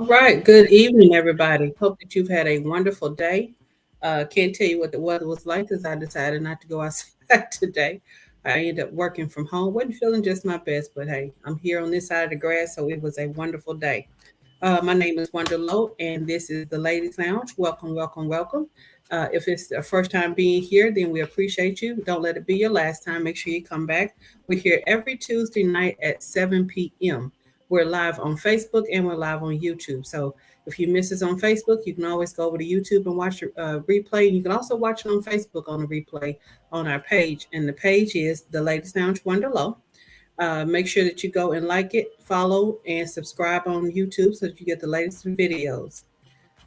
right. Good evening, everybody. Hope that you've had a wonderful day. Can't tell you what the weather was like because I decided not to go outside today. I ended up working from home. Wasn't feeling just my best, but hey, I'm here on this side of the grass, so it was a wonderful day. My name is Wonder Lowe, and this is the Ladies Lounge. Welcome, welcome, welcome. If it's the first time being here, then we appreciate you. Don't let it be your last time. Make sure you come back. We're here every Tuesday night at 7 p.m. We're live on Facebook and we're live on YouTube. So if you miss us on Facebook, you can always go over to YouTube and watch the replay. You can also watch it on Facebook on the replay on our page. And the page is the Ladies Lounge Wonder Lowe. Make sure that you go and like it, follow, and subscribe on YouTube so that you get the latest videos.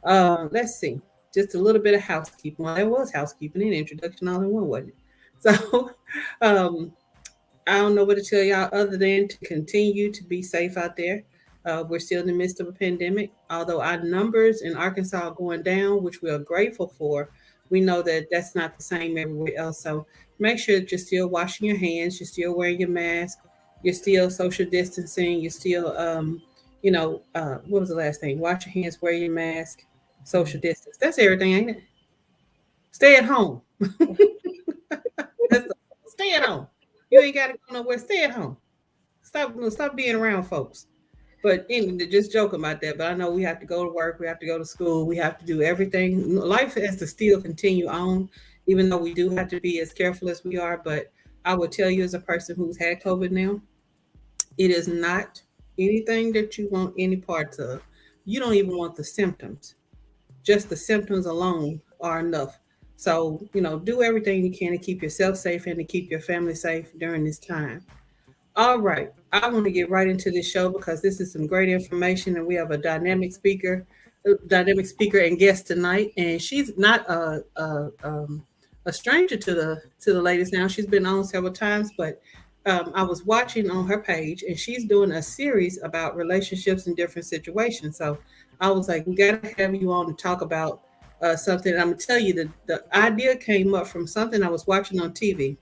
Let's see, just a little bit of housekeeping. Well, there was housekeeping and introduction all in one, wasn't it? So, um, I don't know what to tell y'all other than to continue to be safe out there. We're still in the midst of a pandemic, although our numbers in Arkansas are going down, which we are grateful for. We know that that's not the same everywhere else. So make sure that you're still washing your hands, you're still wearing your mask, you're still social distancing, you're still, what was the last thing? Wash your hands, wear your mask, social distance. That's everything, ain't it? Stay at home. That's stay at home. You ain't got to go nowhere. Stay at home. Stop being around folks. But just joke about that. But I know we have to go to work. We have to go to school. We have to do everything. Life has to still continue on, even though we do have to be as careful as we are. But I will tell you, as a person who's had COVID now, it is not anything that you want any parts of. You don't even want the symptoms. Just the symptoms alone are enough. So, do everything you can to keep yourself safe and to keep your family safe during this time. All right. I want to get right into this show because this is some great information, and we have a dynamic speaker and guest tonight, and she's not a stranger to the ladies. Now she's been on several times, but I was watching on her page, and she's doing a series about relationships in different situations. So I was like, we got to have you on to talk about something. I'm gonna tell you that the idea came up from something I was watching on TV,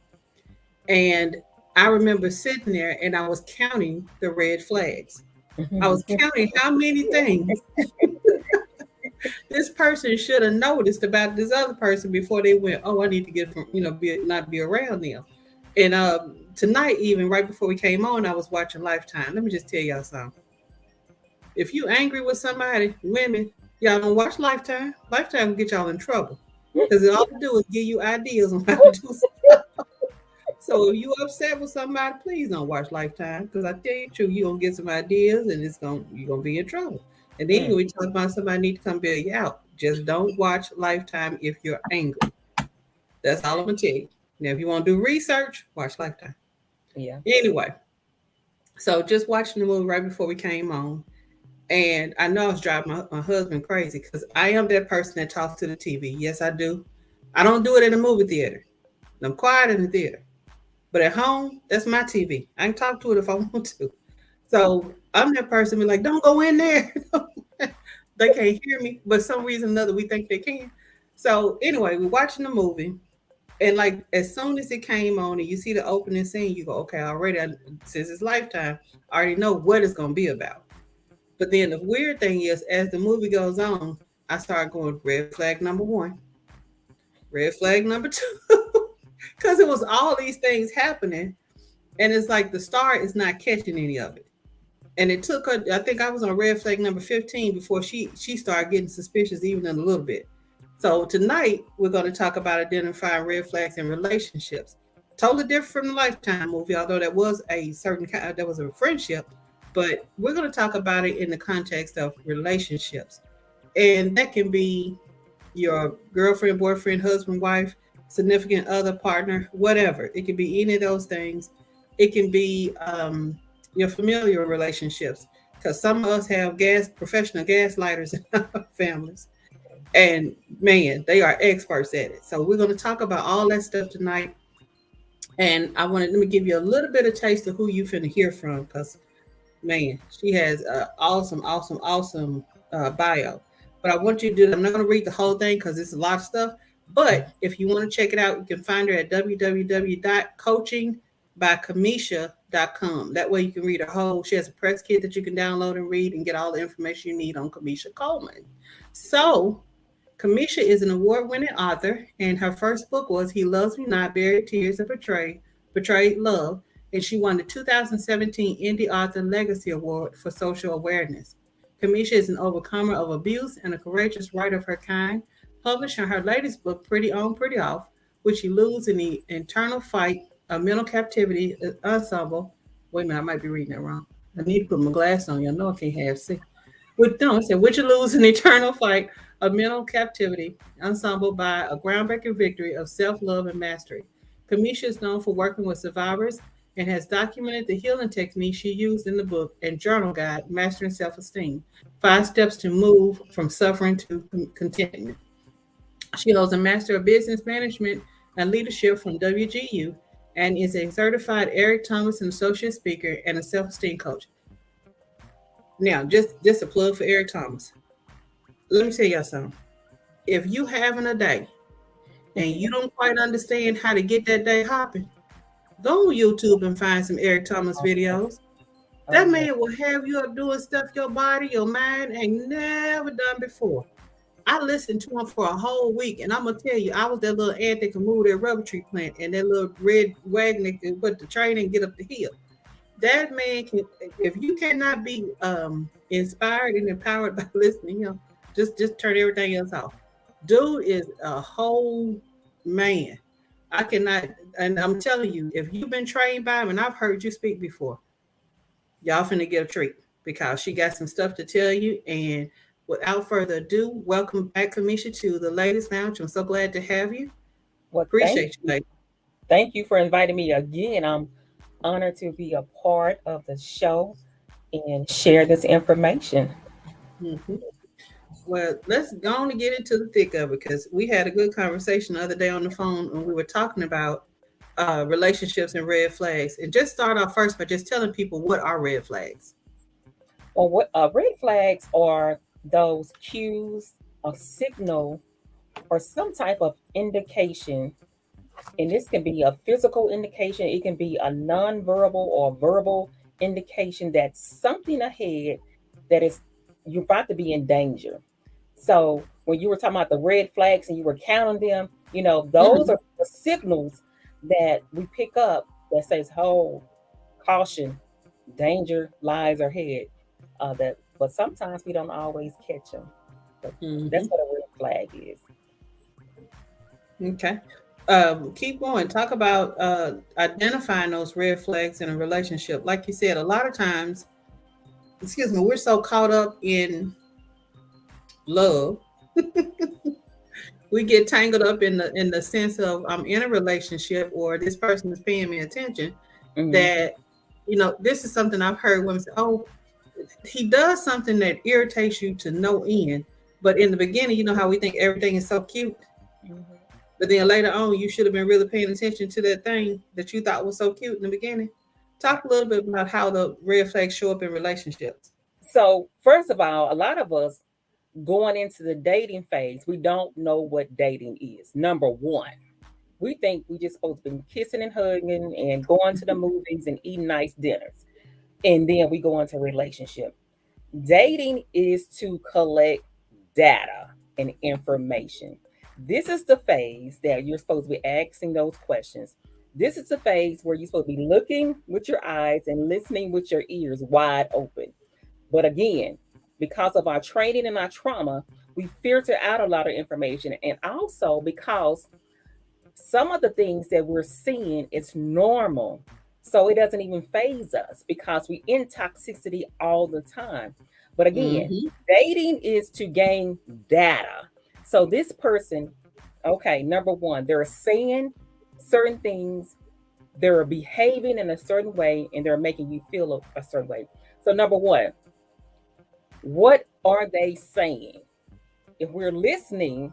and I remember sitting there and I was counting the red flags. I was counting how many things this person should have noticed about this other person before they went, oh, I need to get from, not be around them. And tonight, even right before we came on, I was watching Lifetime. Let me just tell y'all something. If you angry with somebody, women, y'all don't watch Lifetime. Lifetime will get y'all in trouble. Because all it do is give you ideas on how to do stuff. So if you upset with somebody, please don't watch Lifetime. Because I tell you the truth, you're gonna get some ideas and you're gonna be in trouble. And then we talk about somebody need to come bail you out. Just don't watch Lifetime if you're angry. That's all I'm gonna tell you. Now, if you want to do research, watch Lifetime. Yeah. Anyway, so just watching the movie right before we came on, and I know I was driving my husband crazy because I am that person that talks to the TV. Yes, I do. I don't do it in the movie theater. I'm quiet in the theater. But at home, that's my TV. I can talk to it if I want to. So I'm that person be like, don't go in there. They can't hear me, but some reason or another we think they can. So anyway, we're watching the movie, and like as soon as it came on and you see the opening scene, you go, okay, already since it's Lifetime, I already know what it's gonna be about. But then the weird thing is, as the movie goes on, I start going red flag number one, red flag number two, because it was all these things happening, and it's like the star is not catching any of it. And it took her. I think I was on red flag number 15 before she started getting suspicious even in a little bit. So tonight we're going to talk about identifying red flags in relationships. Totally different from the Lifetime movie, although that was a certain kind. That was a friendship, but we're going to talk about it in the context of relationships, and that can be your girlfriend, boyfriend, husband, wife, significant other, partner, whatever. It can be any of those things. It can be your familiar relationships, because some of us have professional gaslighters in our families, and man, they are experts at it. So we're going to talk about all that stuff tonight. And let me give you a little bit of taste of who you finna hear from, because man, she has awesome, awesome, awesome bio. But I want you to do. I'm not going to read the whole thing because it's a lot of stuff. But if you want to check it out, you can find her at www.coachingbykamesha.com. Kimesha.com. That way you can read her whole. She has a press kit that you can download and read and get all the information you need on Kimesha Coleman. So Kamisha is an award-winning author, and her first book was "He Loves Me Not: Buried Tears and Betrayed Love," and she won the 2017 Indie Author Legacy Award for social awareness. Kamisha is an overcomer of abuse and a courageous writer of her kind, publishing her latest book, "Pretty On, Pretty Off," which eludes in the internal fight of mental captivity ensemble. Wait a minute, I might be reading that wrong. I need to put my glass on. You know I can't have see. With no, it said, which eludes an eternal fight of mental captivity, ensemble by a groundbreaking victory of self-love and mastery. Kamisha is known for working with survivors and has documented the healing techniques she used in the book and journal guide, Mastering Self-Esteem, 5 steps to move from suffering to contentment. She holds a Master of Business Management and Leadership from WGU and is a certified Eric Thomas and Associate Speaker and a self-esteem coach. Now, just a plug for Eric Thomas. Let me tell y'all something. If you having a day and you don't quite understand how to get that day hopping, go on YouTube and find some Eric Thomas Okay. videos. Oh That yeah. man will have you up doing stuff your body, your mind ain't never done before. I listened to him for a whole week, and I'm gonna tell you, I was that little ant that could move that rubber tree plant and that little red wagon that could put the train and get up the hill. That man can. If you cannot be inspired and empowered by listening to him, just turn everything else off. Dude is a whole man. I cannot, and I'm telling you, if you've been trained by him, and I've heard you speak before, y'all finna get a treat because she got some stuff to tell you. And without further ado, welcome back, Kamisha, to the Ladies Lounge. I'm so glad to have you. Well, Appreciate you, lady. thank you for inviting me again. I'm honored to be a part of the show and share this information. Hmm. Well, let's go on and get into the thick of it because we had a good conversation the other day on the phone and we were talking about relationships and red flags. And just start off first by just telling people what are red flags. Well, what red flags are those cues, a signal, or some type of indication, and this can be a physical indication, it can be a non-verbal or verbal indication that something ahead that is you're about to be in danger. So when you were talking about the red flags and you were counting them, those Hmm. are the signals that we pick up that says, "Oh, caution, danger lies ahead." But sometimes we don't always catch them. But that's Hmm. what a red flag is. Okay. Keep going. Talk about identifying those red flags in a relationship. Like you said, a lot of times, excuse me, we're so caught up in love, we get tangled up in the sense of I'm in a relationship or this person is paying me attention. Hmm. That this is something I've heard women say, "Oh, he does something that irritates you to no end." But in the beginning, you know how we think everything is so cute. Hmm. But then later on, you should have been really paying attention to that thing that you thought was so cute in the beginning. Talk a little bit about how the red flags show up in relationships. So, first of all, a lot of us going into the dating phase, we don't know what dating is. Number one, we think we just supposed to be kissing and hugging and going to the movies and eating nice dinners. And then we go into a relationship. Dating is to collect data and information. This is the phase that you're supposed to be asking those questions. This is the phase where you're supposed to be looking with your eyes and listening with your ears wide open. But again, because of our training and our trauma, we filter out a lot of information. And also because some of the things that we're seeing is normal. So it doesn't even phase us because we in toxicity all the time. But again, Mm-hmm. dating is to gain data. So this person, okay, number one, they're saying certain things, they're behaving in a certain way, and they're making you feel a certain way. So number one, what are they saying? If we're listening,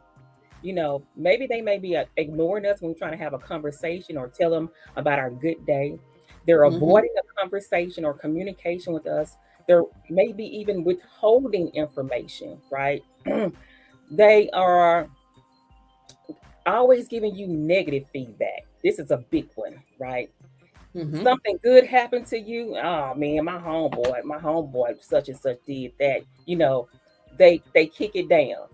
maybe they may be ignoring us when we're trying to have a conversation or tell them about our good day. They're Mm-hmm. avoiding a conversation or communication with us. They're maybe even withholding information, right? They are always giving you negative feedback. This is a big one, right? Mm-hmm. Something good happened to you. Oh man, my homeboy such and such did that. They kick it down.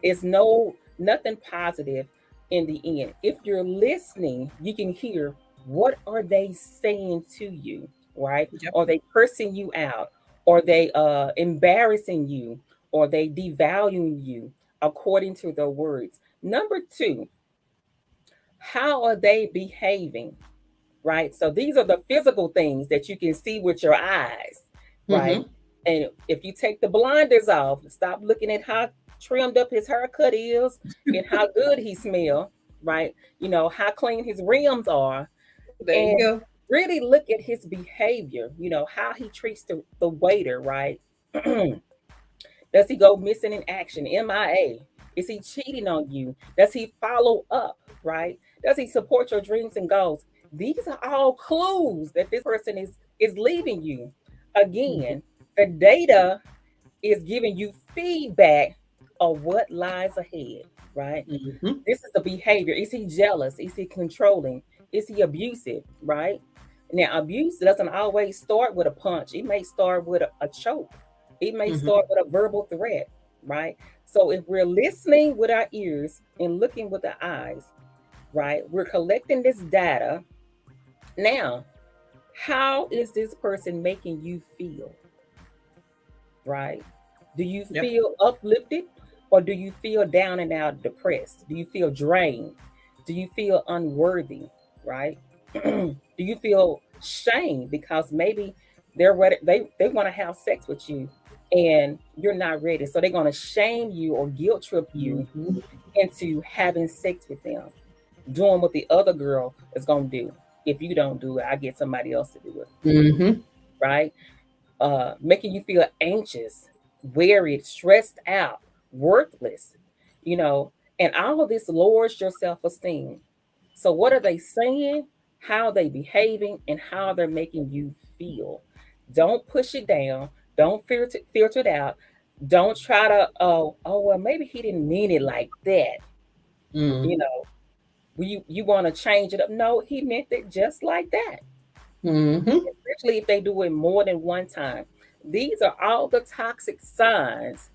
It's nothing positive in the end. If you're listening, you can hear what are they saying to you, right? Yep. Are they cursing you out? Are they embarrassing you? Or they devaluing you according to their words? Number two, how are they behaving? Right? So these are the physical things that you can see with your eyes, right? Mm-hmm. And if you take the blinders off, stop looking at how trimmed up his haircut is and how good he smells, right? How clean his rims are, There you and go. really look at his behavior, how he treats the waiter, right? Does he go missing in action, MIA? Is he cheating on you? Does he follow up, right? Does he support your dreams and goals? These are all clues that this person is leaving you. Mm-hmm. Again, the data is giving you feedback of what lies ahead, right? Mm-hmm. This is the behavior. Is he jealous? Is he controlling? Is he abusive, right? Now, abuse doesn't always start with a punch. It may start with a choke. It may Mm-hmm. start with a verbal threat, right? So if we're listening with our ears and looking with the eyes, right, we're collecting this data. Now, how is this person making you feel, right? Do you Yep. feel uplifted or do you feel down and out depressed? Do you feel drained? Do you feel unworthy, right? Do you feel shame because maybe they're ready, they want to have sex with you and you're not ready. So they're going to shame you or guilt trip you Mm-hmm. into having sex with them, doing what the other girl is going to do. If you don't do it, I get somebody else to do it, Mm-hmm. right? Making you feel anxious, worried, stressed out, worthless, you know, and all of this lowers your self esteem. So, what are they saying? How are they behaving, and how they're making you feel? Don't push it down. Don't filter it out. Don't try to, well, maybe he didn't mean it like that. Mm-hmm. You know, you want to change it up. No, he meant it just like that, Mm-hmm. especially if they do it more than one time. These are all the toxic signs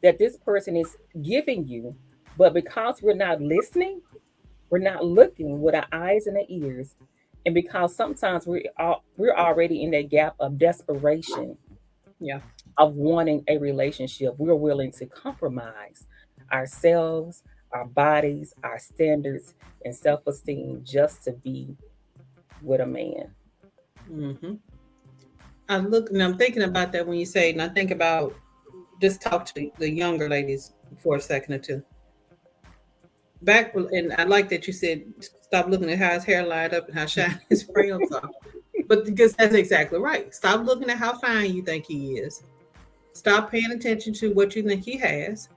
that this person is giving you. But because we're not listening, we're not looking with our eyes and our ears, and because sometimes we're already in that gap of desperation Yeah. of wanting a relationship, we're willing to compromise ourselves, our bodies, our standards, and self-esteem just to be with a man. Mm-hmm. I look and I'm thinking about that when you say, and I think about just talk to the younger ladies for a second or two. Back, and I like that you said stop looking at how his hair lined up and how shiny his frails are. But because that's exactly right. Stop looking at how fine you think he is. Stop paying attention to what you think he has.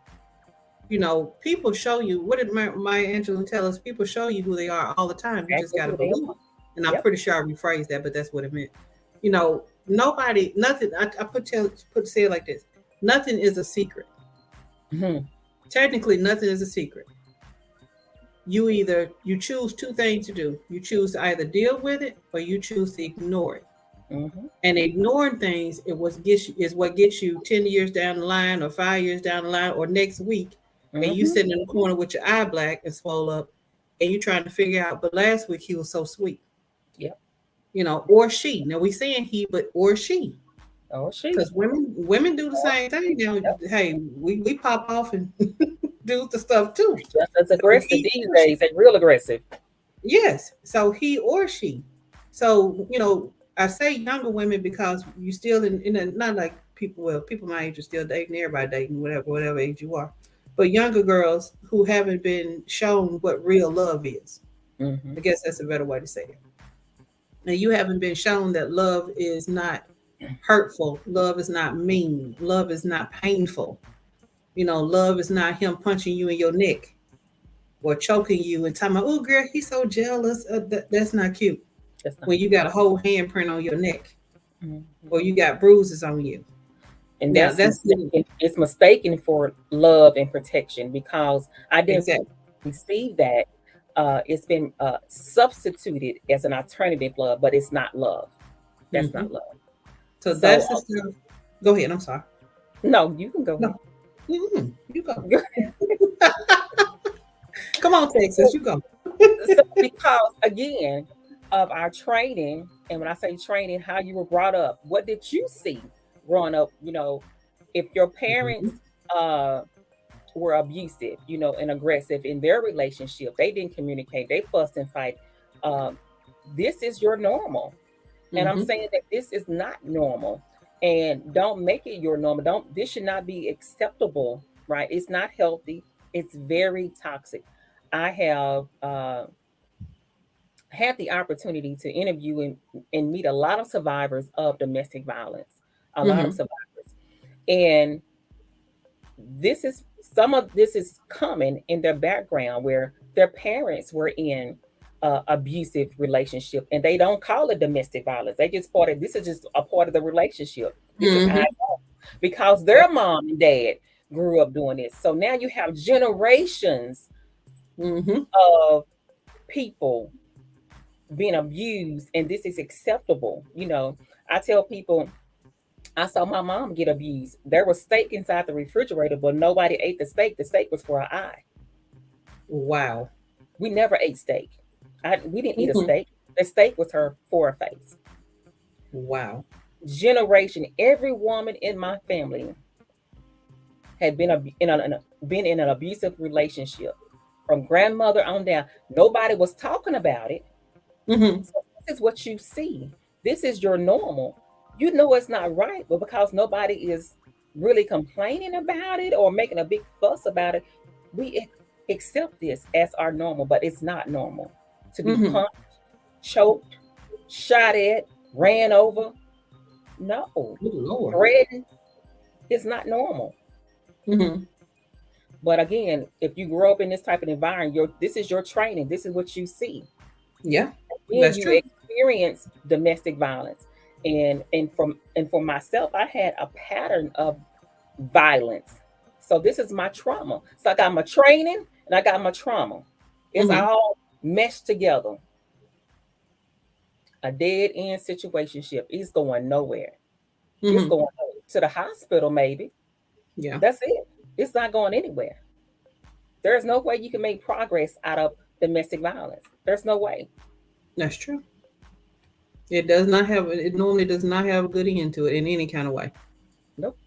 People show you. What did Maya Angelou tell us? People show you who they are all the time. You just Exactly got to who they believe. are. And I'm Yep. pretty sure I rephrased that, but that's what it meant. Nobody, nothing. I put say it like this: nothing is a secret. Mhm. Technically, nothing is a secret. You choose two things to do. You choose to either deal with it or you choose to ignore it. Mhm. And ignoring things is what gets you 10 years down the line or 5 years down the line or next week, and you Mhm. sitting in the corner with your eye black and swole up, and you trying to figure out. But last week he was so sweet, Yep. or she. Now we saying he, but or she, Oh, she. because women do the Oh, same thing. yep. Hey, we pop off and do the stuff too. Just as So aggressive he these or she. days. They're real aggressive. Yes. So he or she. So, I say younger women because you still in a, not like people my age are still dating, everybody dating, whatever age you are. But younger girls who haven't been shown what real love is. Mhm. I guess that's a better way to say it. Now you haven't been shown that love is not hurtful, love is not mean, love is not painful. Love is not him punching you in your neck or choking you and talking about, oh girl, he's so jealous. That's not cute. That's not When you got a whole handprint on your neck Mhm. or you got bruises on you. And Now that's that's mistaken. It's mistaken for love and protection because I didn't exactly. receive that It's been substituted as an alternative love, but it's not love. That's not Hmm. love. So So that's the stuff. Go ahead. I'm sorry. no, you can go No. ahead. You go. Come on, Texas. You go. So because again of our training, and when I say training, how you were brought up, what did you see growing up? If your parents Mhm. uh were abusive, and aggressive in their relationship, they didn't communicate, they fussed and fight. um this is your normal. And I'm Mhm. saying that this is not normal. And don't make it your normal. Don't This should not be acceptable, right? It's not healthy. It's very toxic. I have had the opportunity to interview and meet a lot of survivors of domestic violence, a lot of Mhm. survivors. And this is some of this is common in their background where their parents were in abusive relationship, and they don't call it domestic violence. They just part of this is just a part of the relationship. This is how Mhm. it goes because their Yep. mom and dad grew up doing this. So now you have generations Mhm. of people being abused, and this is acceptable. I tell people, I saw my mom get abused. There was steak inside the refrigerator, but nobody ate the steak. The steak was for her eye. Wow. We never ate steak. We didn't eat a Mhm. steak. The steak was her for her face. Wow. Generation, every woman in my family had been in an abusive relationship, from grandmother on down. Nobody was talking about it. Mhm. So this is what you see. This is your normal. You know it's not right, but because nobody is really complaining about it or making a big fuss about it, we accept this as our normal, but it's not normal to be Mhm. punched, choked, shot at, ran over. No, Good Lord. threatened is not normal. Mhm. But again, if you grow up in this type of environment, this is your training. This is what you see. Yeah. Then That's you true. experience domestic violence. And for myself, I had a pattern of violence. So this is my trauma. So I got my training and I got my trauma. It's Mhm. all meshed together. A dead end situationship. It's going nowhere. It's Mhm. going to the hospital, maybe. Yeah. That's it. It's not going anywhere. There's no way you can make progress out of domestic violence. There's no way. That's true. It does not have. It normally does not have a good end to it in any kind of way. Nope.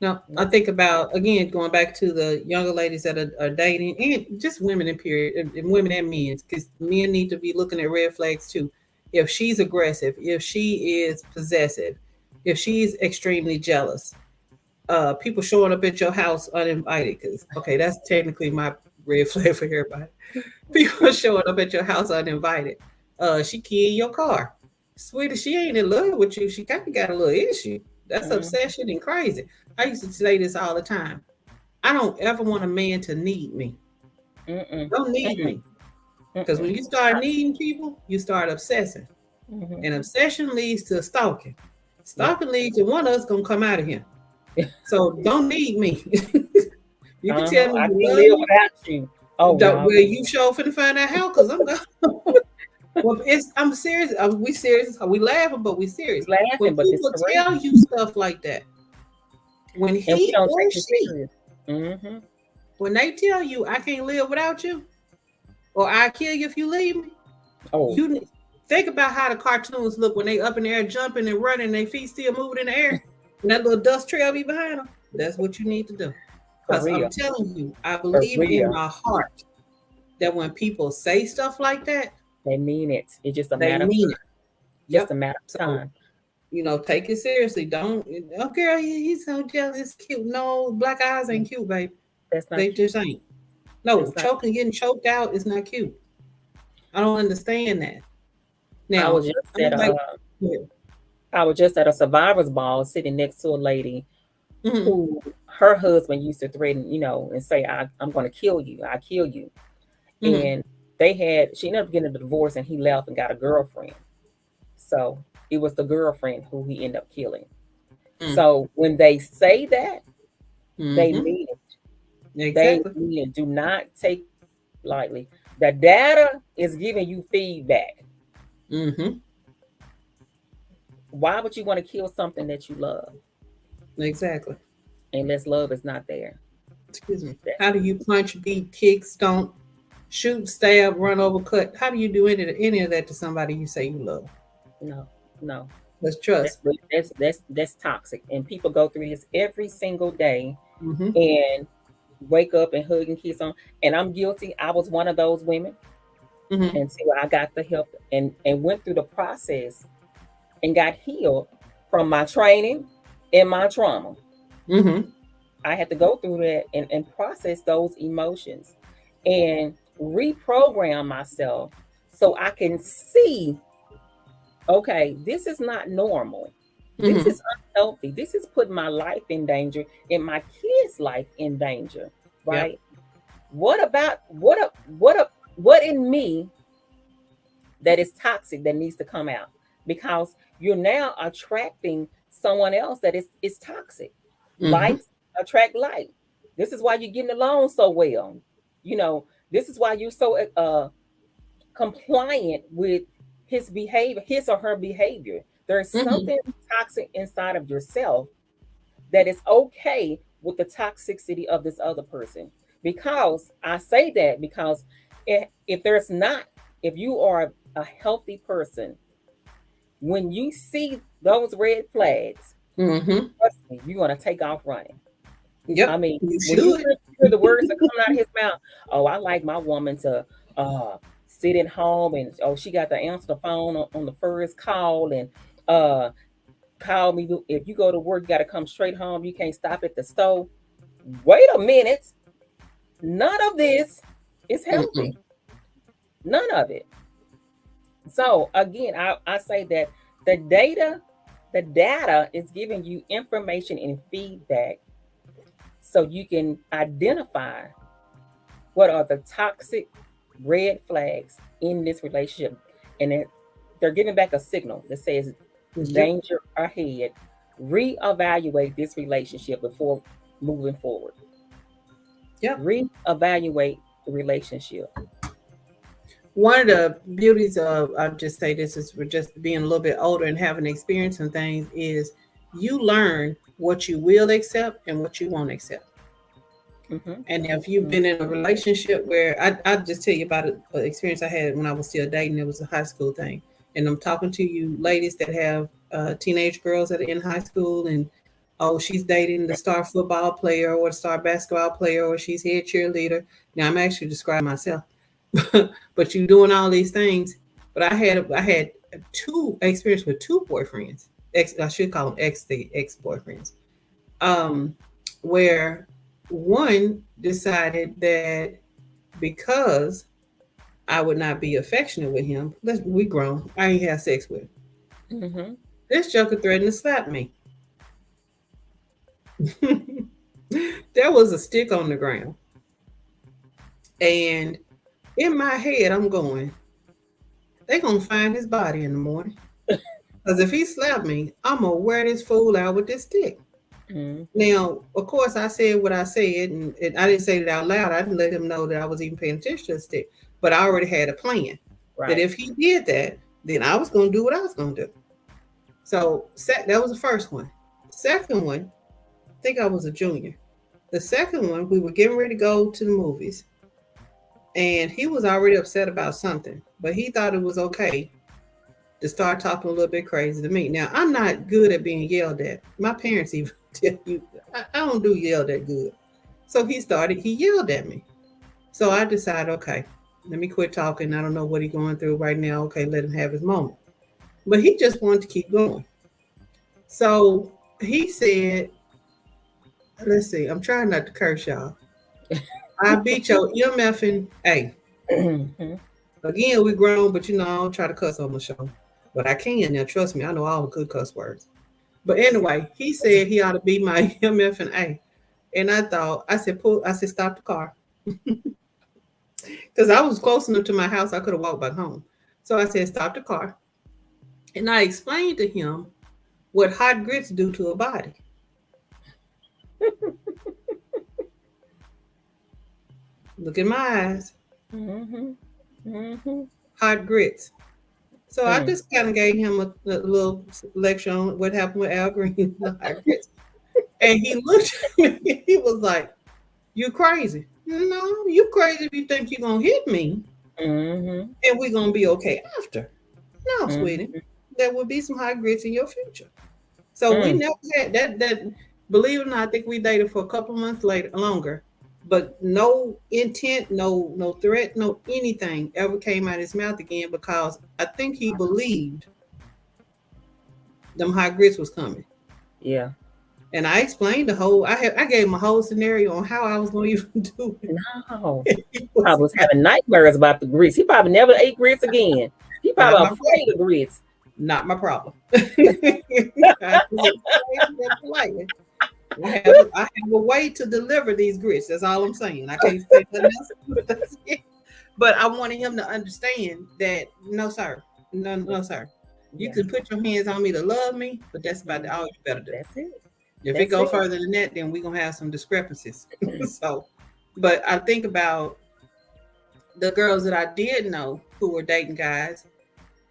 Now, I Nope. think about again going back to the younger ladies that are dating, and just women in period, and women and men, because men need to be looking at red flags too. If she's aggressive, if she is possessive, if she's extremely jealous, people showing up at your house uninvited, because okay, that's technically my red flag for everybody. People showing up at your house uninvited. She keyed your car. Sweetie, she ain't in love with you. She kind of got a little issue. That's Mm, obsession and crazy. I used to say this all the time. I don't ever want a man to need me. mm-mm, Don't need mm-mm, me. Because when mm-mm. you start needing people, you start obsessing. Mm-hmm. And obsession leads to stalking. Yep. Stalking leads to one of us gonna come out of here. So don't need me. You can Uh-huh. tell me I you can't love live me. without you. Oh Don't, no. well, you sure finna find out how, cause I'm gone. Well, I'm serious. We serious. We laughing, but we serious. We When laughing, but this people for real. tell you stuff like that, when And we he don't or take it she, serious. Mm-hmm. when they tell you I can't live without you, or I kill you if you leave me, Oh, you think about how the cartoons look when they up in the air jumping and running, and their feet still moving in the air, and that little dust trail be behind them. That's what you need to do. for Because I'm real. telling you, I For believe in real. my heart that when people say stuff like that, They mean it. It's just a they matter of mean it. time. Just Yep. a matter of So time. take it seriously. Don't, oh girl, he's so jealous, cute. No, black eyes ain't cute, babe. That's not They cute. just ain't. No, That's not choking, getting choked out is not cute. I don't understand that. I Now, was just I'm at like, a yeah. I was just at a survivor's ball sitting next to a lady Mm-hmm. who her husband used to threaten, and say, I'm gonna kill you, I kill you. Mm-hmm. And she ended up getting a divorce and he left and got a girlfriend. So it was the girlfriend who he ended up killing. So when they say that, they Mm-hmm. mean it. They Exactly. mean it. Do not take lightly. The data is giving you feedback. Mm-hmm. Why would you want to kill something that you love Exactly. unless love is not there? Excuse me. That, How do you punch, beat, kick, stomp, shoot, stab, run over, cut? How do you do any of that to somebody you say you love? no, no. Let's That's trust. that's toxic, and people go through this every single day Mm-hmm. and wake up and hug and kiss on. And I'm guilty. I was one of those women Mm-hmm. until I got the help and went through the process and got healed from my training and my trauma. Mm-hmm. I had to go through that and process those emotions and reprogram myself so I can see, okay, this is not normal. This Mm-hmm. is unhealthy. This is putting my life in danger and my kids' life in danger, Yep. right? What about what in me that is toxic that needs to come out? Because you're now attracting someone else that is toxic. Mm-hmm. Likes attract like. This is why you're getting along so well. You know, this is why you're so compliant with his behavior, his or her behavior. There's Mm-hmm. something toxic inside of yourself that is okay with the toxicity of this other person. Because I say that because if there's not, if you are a healthy person, when you see those red flags, Mm-hmm. trust me, you're gonna take off running. I Yep. mean, You when you should. hear the words that come out of his mouth, oh, I like my woman to uh sit at home and oh, she got to answer the phone on the first call and uh call me if you go to work, you got to come straight home. You can't stop at the stove. Wait a minute. None of this is Mm-mm. healthy. None of it. So again, I say that the data, the data is giving you information and feedback so you can identify what are the toxic red flags in this relationship. And they're giving back a signal that says Yep. danger ahead. Reevaluate this relationship before moving forward. Yep. Reevaluate the relationship. One of the beauties of, I'll just say this is, for just being a little bit older and having experience in things, is you learn what you will accept and what you won't accept. Mm-hmm. And if you've been in a relationship where I'll just tell you about an experience I had when I was still dating. It was a high school thing. And I'm talking to you ladies that have teenage girls that are in high school, and oh, she's dating the star football player or the star basketball player, or she's head cheerleader. Now I'm actually describing myself, but you doing all these things. But I had two experience with two boyfriends. I should call them ex boyfriends. Um, where one decided that because I would not be affectionate with him, we grown, I ain't have sex with him. Mm-hmm. This joker threatened to slap me. There was a stick on the ground, and in my head, I'm going, they gonna find his body in the morning. Because if he slapped me, I'm gonna wear this fool out with this stick. Mm-hmm. Now, of course, I said what I said, and I didn't say it out loud. I didn't let him know that I was even paying attention to the stick. But I already had a plan that Right. if he did that, then I was going to do what I was going to do. So that was the first one. Second one, I think I was a junior. The second one, we were getting ready to go to the movies, and he was already upset about something, but he thought it was okay to start talking a little bit crazy to me. Now, I'm not good at being yelled at. My parents even tell you I don't do yell that good. So he yelled at me. So I decided, okay, let me quit talking. I don't know what he's going through right now. Okay, let him have his moment. But he just wanted to keep going. So he said, let's see, I'm trying not to curse y'all. I beat your MFing A. Mm-hmm. Again, we grown, but I don't try to cuss on the show. But I can now. Trust me, I know all the good cuss words. But anyway, he said he ought to be my MF and A. And I said, stop the car. Because I was close enough to my house, I could have walked back home. So I said, stop the car. And I explained to him what hot grits do to a body. Look in my eyes. Mm-hmm. Mm-hmm. hot grits. So I Mm. just kind of gave him a little lecture on what happened with Al Green and the hot grits. And he looked at me, he was like, "You crazy." No, you crazy if you think you're gonna hit me Mm-hmm. and we're gonna be okay after. No, sweetie. Mm-hmm. There will be some hot grits in your future. So we Mm. never had that believe it or not, I think we dated for a couple months later longer. But no intent, no threat, no anything ever came out of his mouth again because I think he believed them hot grits was coming. Yeah. And I explained I gave him a whole scenario on how I was going to even do No. it. He I was was like, having nightmares about the grits. He probably never ate grits again. He not probably my afraid problem. of grits. Not my problem. I just explained that politely. I have a way to deliver these grits. That's all I'm saying. I can't say nothing else. But that's it. But I wanted him to understand that no, sir, no, sir. You Yeah. can put your hands on me to love me, but that's about Mhm. all you better do. That's it. If it That's go it. further than that, then we're gonna have some discrepancies. So, but I think about the girls that I did know who were dating guys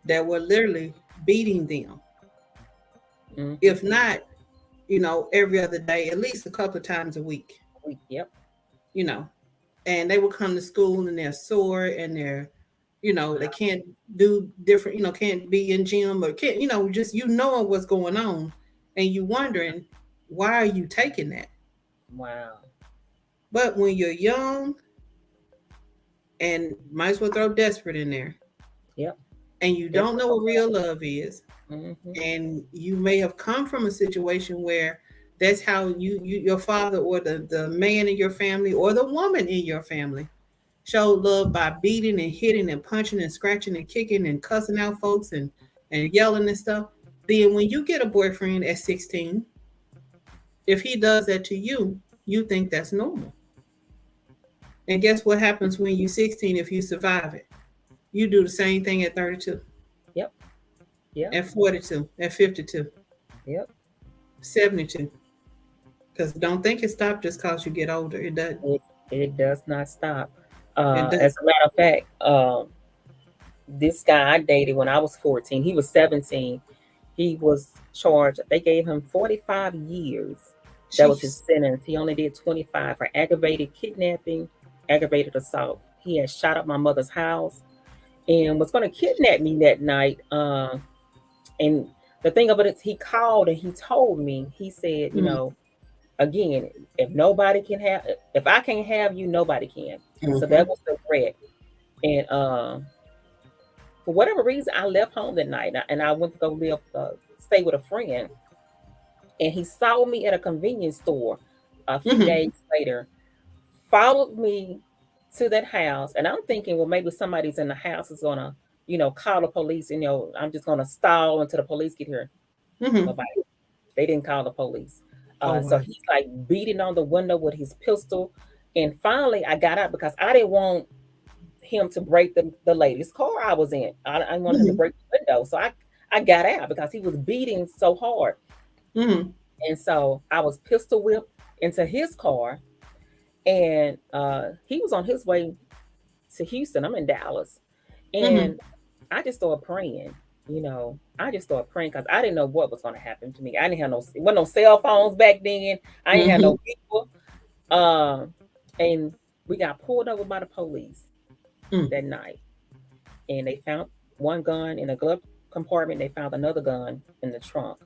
that were literally beating them, Mm-hmm. if not, every other day, at least a couple of times a week, Yep. you know, and they would come to school and they're sore and they can't do different, can't be in gym or can't, just knowing what's going on and you wondering why are you taking that? Wow. But when you're young and might as well throw desperate in there Yep. and you That's don't know what real love is mm-hmm. and you may have come from a situation where that's how your father or the man in your family or the woman in your family showed love by beating and hitting and punching and scratching and kicking and cussing out folks and yelling and stuff. Then when you get a boyfriend at 16, if he does that to you, you think that's normal. And guess what happens when you're 16 if you survive it? You do the same thing at 32, Yep. Yep. at 42, at 52, Yep. 72. Because don't think it stopped just because you get older. It doesn't. It does not stop. It As doesn't. a matter of fact, this guy I dated when I was 14, he was 17. He was charged, they gave him 45 years. That was his Jeez. sentence. He only did 25 for aggravated kidnapping, aggravated assault. He had shot up my mother's house and was going to kidnap me that night. And the thing about it is, he called and he told me, he said, Mm-hmm. again, if nobody can have, if I can't have you, nobody can. So Mm-hmm. that was the threat. And for whatever reason, I left home that night and I went to go stay with a friend. And he saw me at a convenience store a few Mm-hmm. days later, followed me to that house. And I'm thinking, well, maybe somebody's in the house is gonna, call the police. And, I'm just gonna stall until the police get here. Mm-hmm. Nobody. They didn't call the police. Oh So wow. he's like beating on the window with his pistol. And finally, I got out because I didn't want him to break the lady's car I was in. I didn't want him to Mm-hmm. break the window. So I got out because he was beating so hard. Mm-hmm. And so I was pistol whipped into his car, and he was on his way to Houston. I'm in Dallas, Mm-hmm. and I just started praying. I just started praying because I didn't know what was going to happen to me. I didn't have it wasn't no cell phones back then. I didn't have Mm-hmm. no people. Um, and we got pulled over by the police Mm. that night, and they found one gun in a glove compartment. They found another gun in the trunk.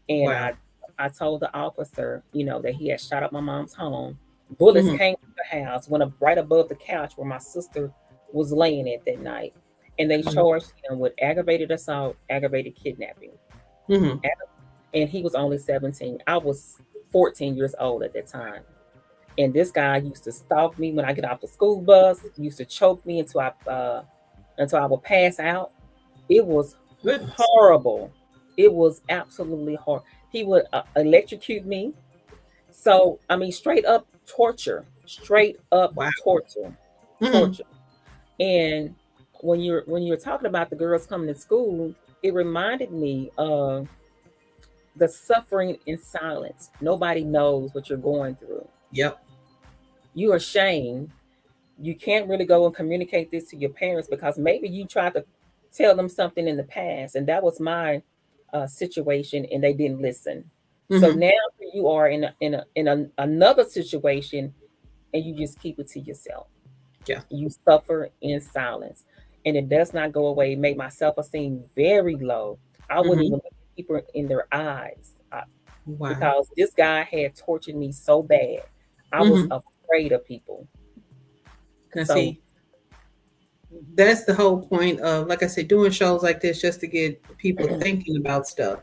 And Wow. I told the officer, that he had shot up my mom's home. Bullets Mm-hmm. came through the house, went up right above the couch where my sister was laying at that night. And they God. charged him with aggravated assault, aggravated kidnapping. Mm-hmm. And he was only 17. I was 14 years old at that time. And this guy used to stalk me when I get off the school bus, used to choke me until I would pass out. It was Goodness. horrible. It was absolutely horrible. He would electrocute me. So, I mean, straight up torture, straight up Wow. torture, Mm-hmm. torture. And when you're talking about the girls coming to school, it reminded me of the suffering in silence. Nobody knows what you're going through. Yep. You are ashamed, You can't really go and communicate this to your parents because maybe you tried to tell them something in the past, and that was my situation, and they didn't listen. So Mm-hmm. now you are another situation, and you just keep it to yourself. Yeah. You suffer in silence, and it does not go away. It made my self-esteem very low. I wouldn't Mm-hmm. even look at people in their eyes Wow. because this guy had tortured me so bad. I was Mm-hmm. afraid of people. Now So see, that's the whole point of, like I said, doing shows like this just to get people thinking about stuff.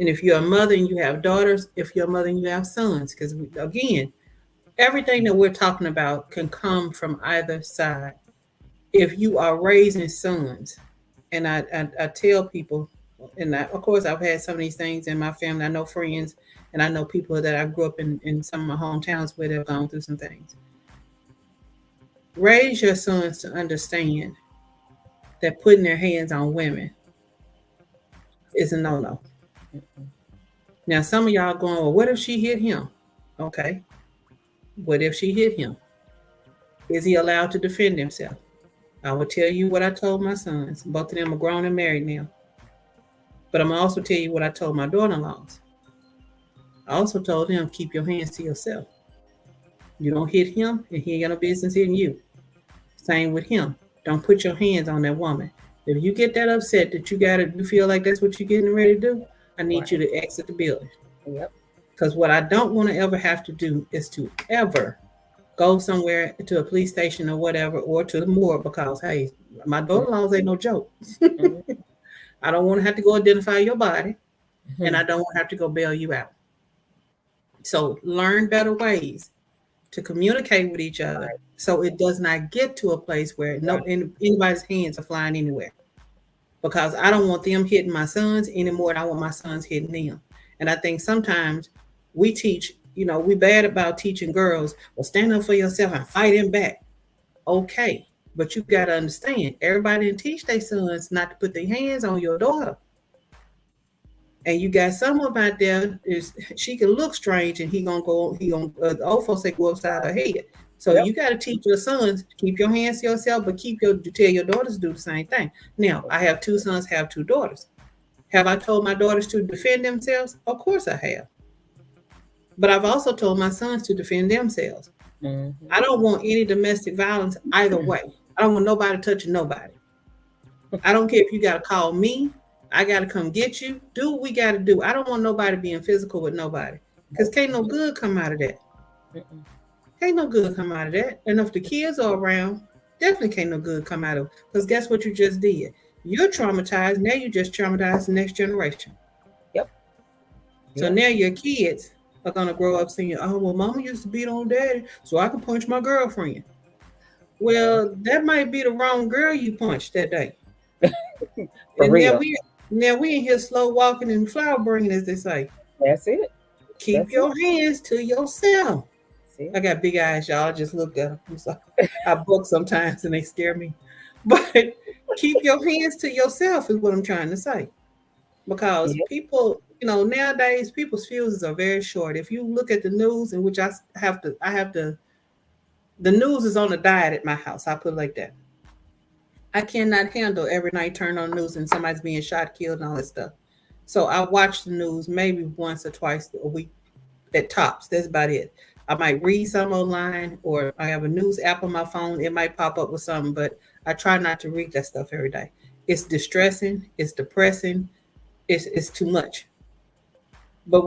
And if you're a mother and you have daughters, if you're a mother and you have sons, because again, everything that we're talking about can come from either side. If you are raising sons, and I tell people, and of course I've had some of these things in my family. I know friends, and I know people that I grew up in some of my hometowns where they've gone through some things. Raise your sons to understand that putting their hands on women is a no-no. Now some of y'all going, well, what if she hit him? Okay, what if she hit him? Is he allowed to defend himself? I will tell you what I told my sons. Both of them are grown and married now. But I'm gonna also tell you what I told my daughter-in-laws. I also told them, keep your hands to yourself. You don't hit him, and he ain't got no business hitting you. Same with him. Don't put your hands on that woman. If you get that upset that you feel like that's what you're getting ready to do, I need you right, to exit the building. yep, Because what I don't want to ever have to do is to ever go somewhere to a police station or whatever, or to the morgue, because hey, my daughter-in-laws ain't no joke. mm-hmm. I don't want to have to go identify your body, and Mm-hmm. I don't want to have to go bail you out. So learn better ways to communicate with each other, Right, so it does not get to a place where right, anybody's hands are flying anywhere. Because I don't want them hitting my sons anymore, and I want my sons hitting them. And I think sometimes we teach, we bad about teaching girls, well, stand up for yourself and fight him back. Okay. But you got to understand, everybody didn't teach their sons not to put their hands on your daughter. And you got someone out there is she can look strange, and the old folks say go upside her head. So yep, you got to teach your sons, keep your hands to yourself, but tell your daughters to do the same thing. Now I have two sons, have two daughters. Have I told my daughters to defend themselves? Of course I have. But I've also told my sons to defend themselves. mm-hmm. I don't want any domestic violence either way. I don't want nobody touching nobody. I don't care if you got to call me. I got to come get you. Do what we got to do. I don't want nobody being physical with nobody, because Nope. can't no good come out of that. Mm-mm. Can't no good come out of that. And if the kids are around, definitely can't no good come out of it. Because guess what you just did? You're traumatized. Now you just traumatized the next generation. Yep, So yep, now your kids are gonna grow up saying, "Oh well, Mama used to beat on Daddy, so I can punch my girlfriend." yeah, Well, that might be the wrong girl you punched that day. for And now real. we in here slow walking and flower bringing, as they say. That's it. Keep That's it. your hands to yourself. That's it. I got big eyes, y'all. I just looked at them. So I book sometimes and they scare me. But keep your hands to yourself is what I'm trying to say. Because Yep. people, nowadays people's fuses are very short. If you look at the news, in which the news is on a diet at my house. I put it like that. I cannot handle every night turn on the news and somebody's being shot, killed, and all that stuff. So I watch the news maybe once or twice a week at tops. That's about it. I might read some online, or I have a news app on my phone. It might pop up with something, but I try not to read that stuff every day. It's distressing. It's depressing. It's too much. But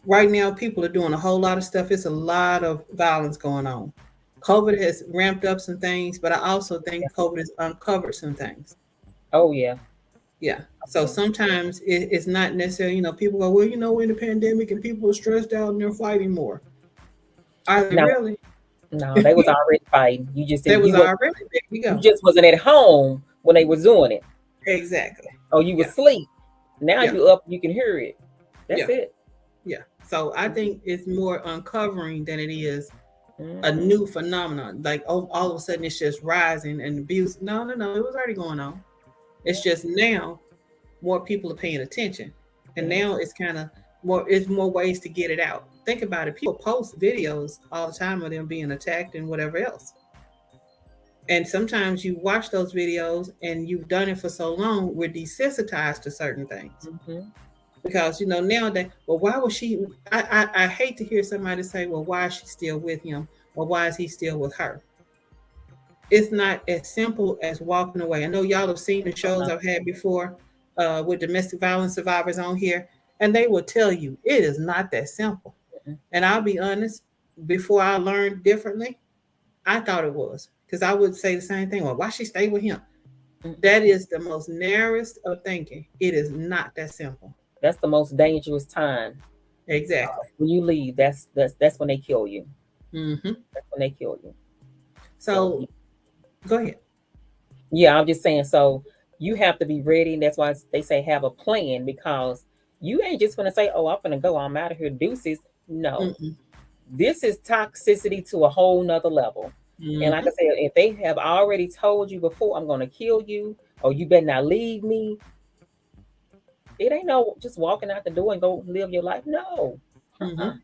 right now people are doing a whole lot of stuff. It's a lot of violence going on. COVID has ramped up some things, but I also think Yeah. COVID has uncovered some things. Oh yeah. Yeah. So Oh, sometimes it's not necessarily, people go, well, we're in a pandemic and people are stressed out and they're fighting more. Are they no, really? no, they was already fighting. You just They didn't. was already, there you You go. just wasn't at home when they was doing it, Exactly. or you was Yeah. asleep. Now Yeah. you up, you can hear it. That's Yeah. it. Yeah. So I think it's more uncovering than it is a Mm-hmm. new phenomenon. Like, oh, all of a sudden it's just rising and abuse. No, no, no. It was already going on. It's just now more people are paying attention. And Yes. now it's more ways to get it out. Think about it. People post videos all the time of them being attacked and whatever else. And sometimes you watch those videos and you've done it for so long, we're desensitized to certain things. Mm-hmm. Because nowadays, well, why was she? I hate to hear somebody say, well, why is she still with him, or why is he still with her? It's not as simple as walking away. I know y'all have seen the shows Uh-huh. I've had before with domestic violence survivors on here, and they will tell you it is not that simple. And I'll be honest, before I learned differently, I thought it was, because I would say the same thing. Well, why she stay with him? Mm-mm. That is the most narrowest of thinking. It is not that simple. That's the most dangerous time Exactly. when you leave. That's when they kill you. Hmm. That's when they kill you. So So go ahead. yeah, I'm just saying. So you have to be ready, and that's why they say have a plan because you ain't just gonna say, "Oh, I'm gonna go. I'm out of here, deuces." No, Mm-mm. this is toxicity to a whole nother level. And like I Hmm. said, if they have already told you before, I'm gonna kill you, or you better not leave me, it ain't no just walking out the door and go live your life. No, uh-uh. Hmm.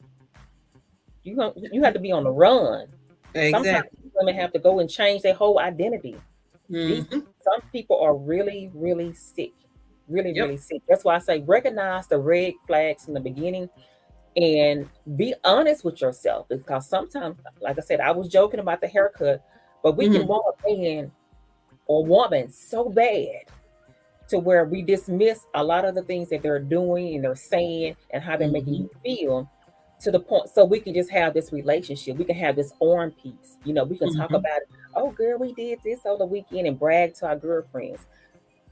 You have to be on the run. Sometimes Exactly. women have to go and change their whole identity. These Hmm. some people are really, really sick, really, Yep. really sick. That's why I say recognize the red flags in the beginning and be honest with yourself because sometimes, like I said, I was joking about the haircut, but we can Hmm. want a man or woman so bad to where we dismiss a lot of the things that they're doing and they're saying and how they're making Hmm. you feel to the point so we can just have this relationship. We can have this arm piece. We can talk Hmm. about it. Oh girl, we did this on the weekend and brag to our girlfriends.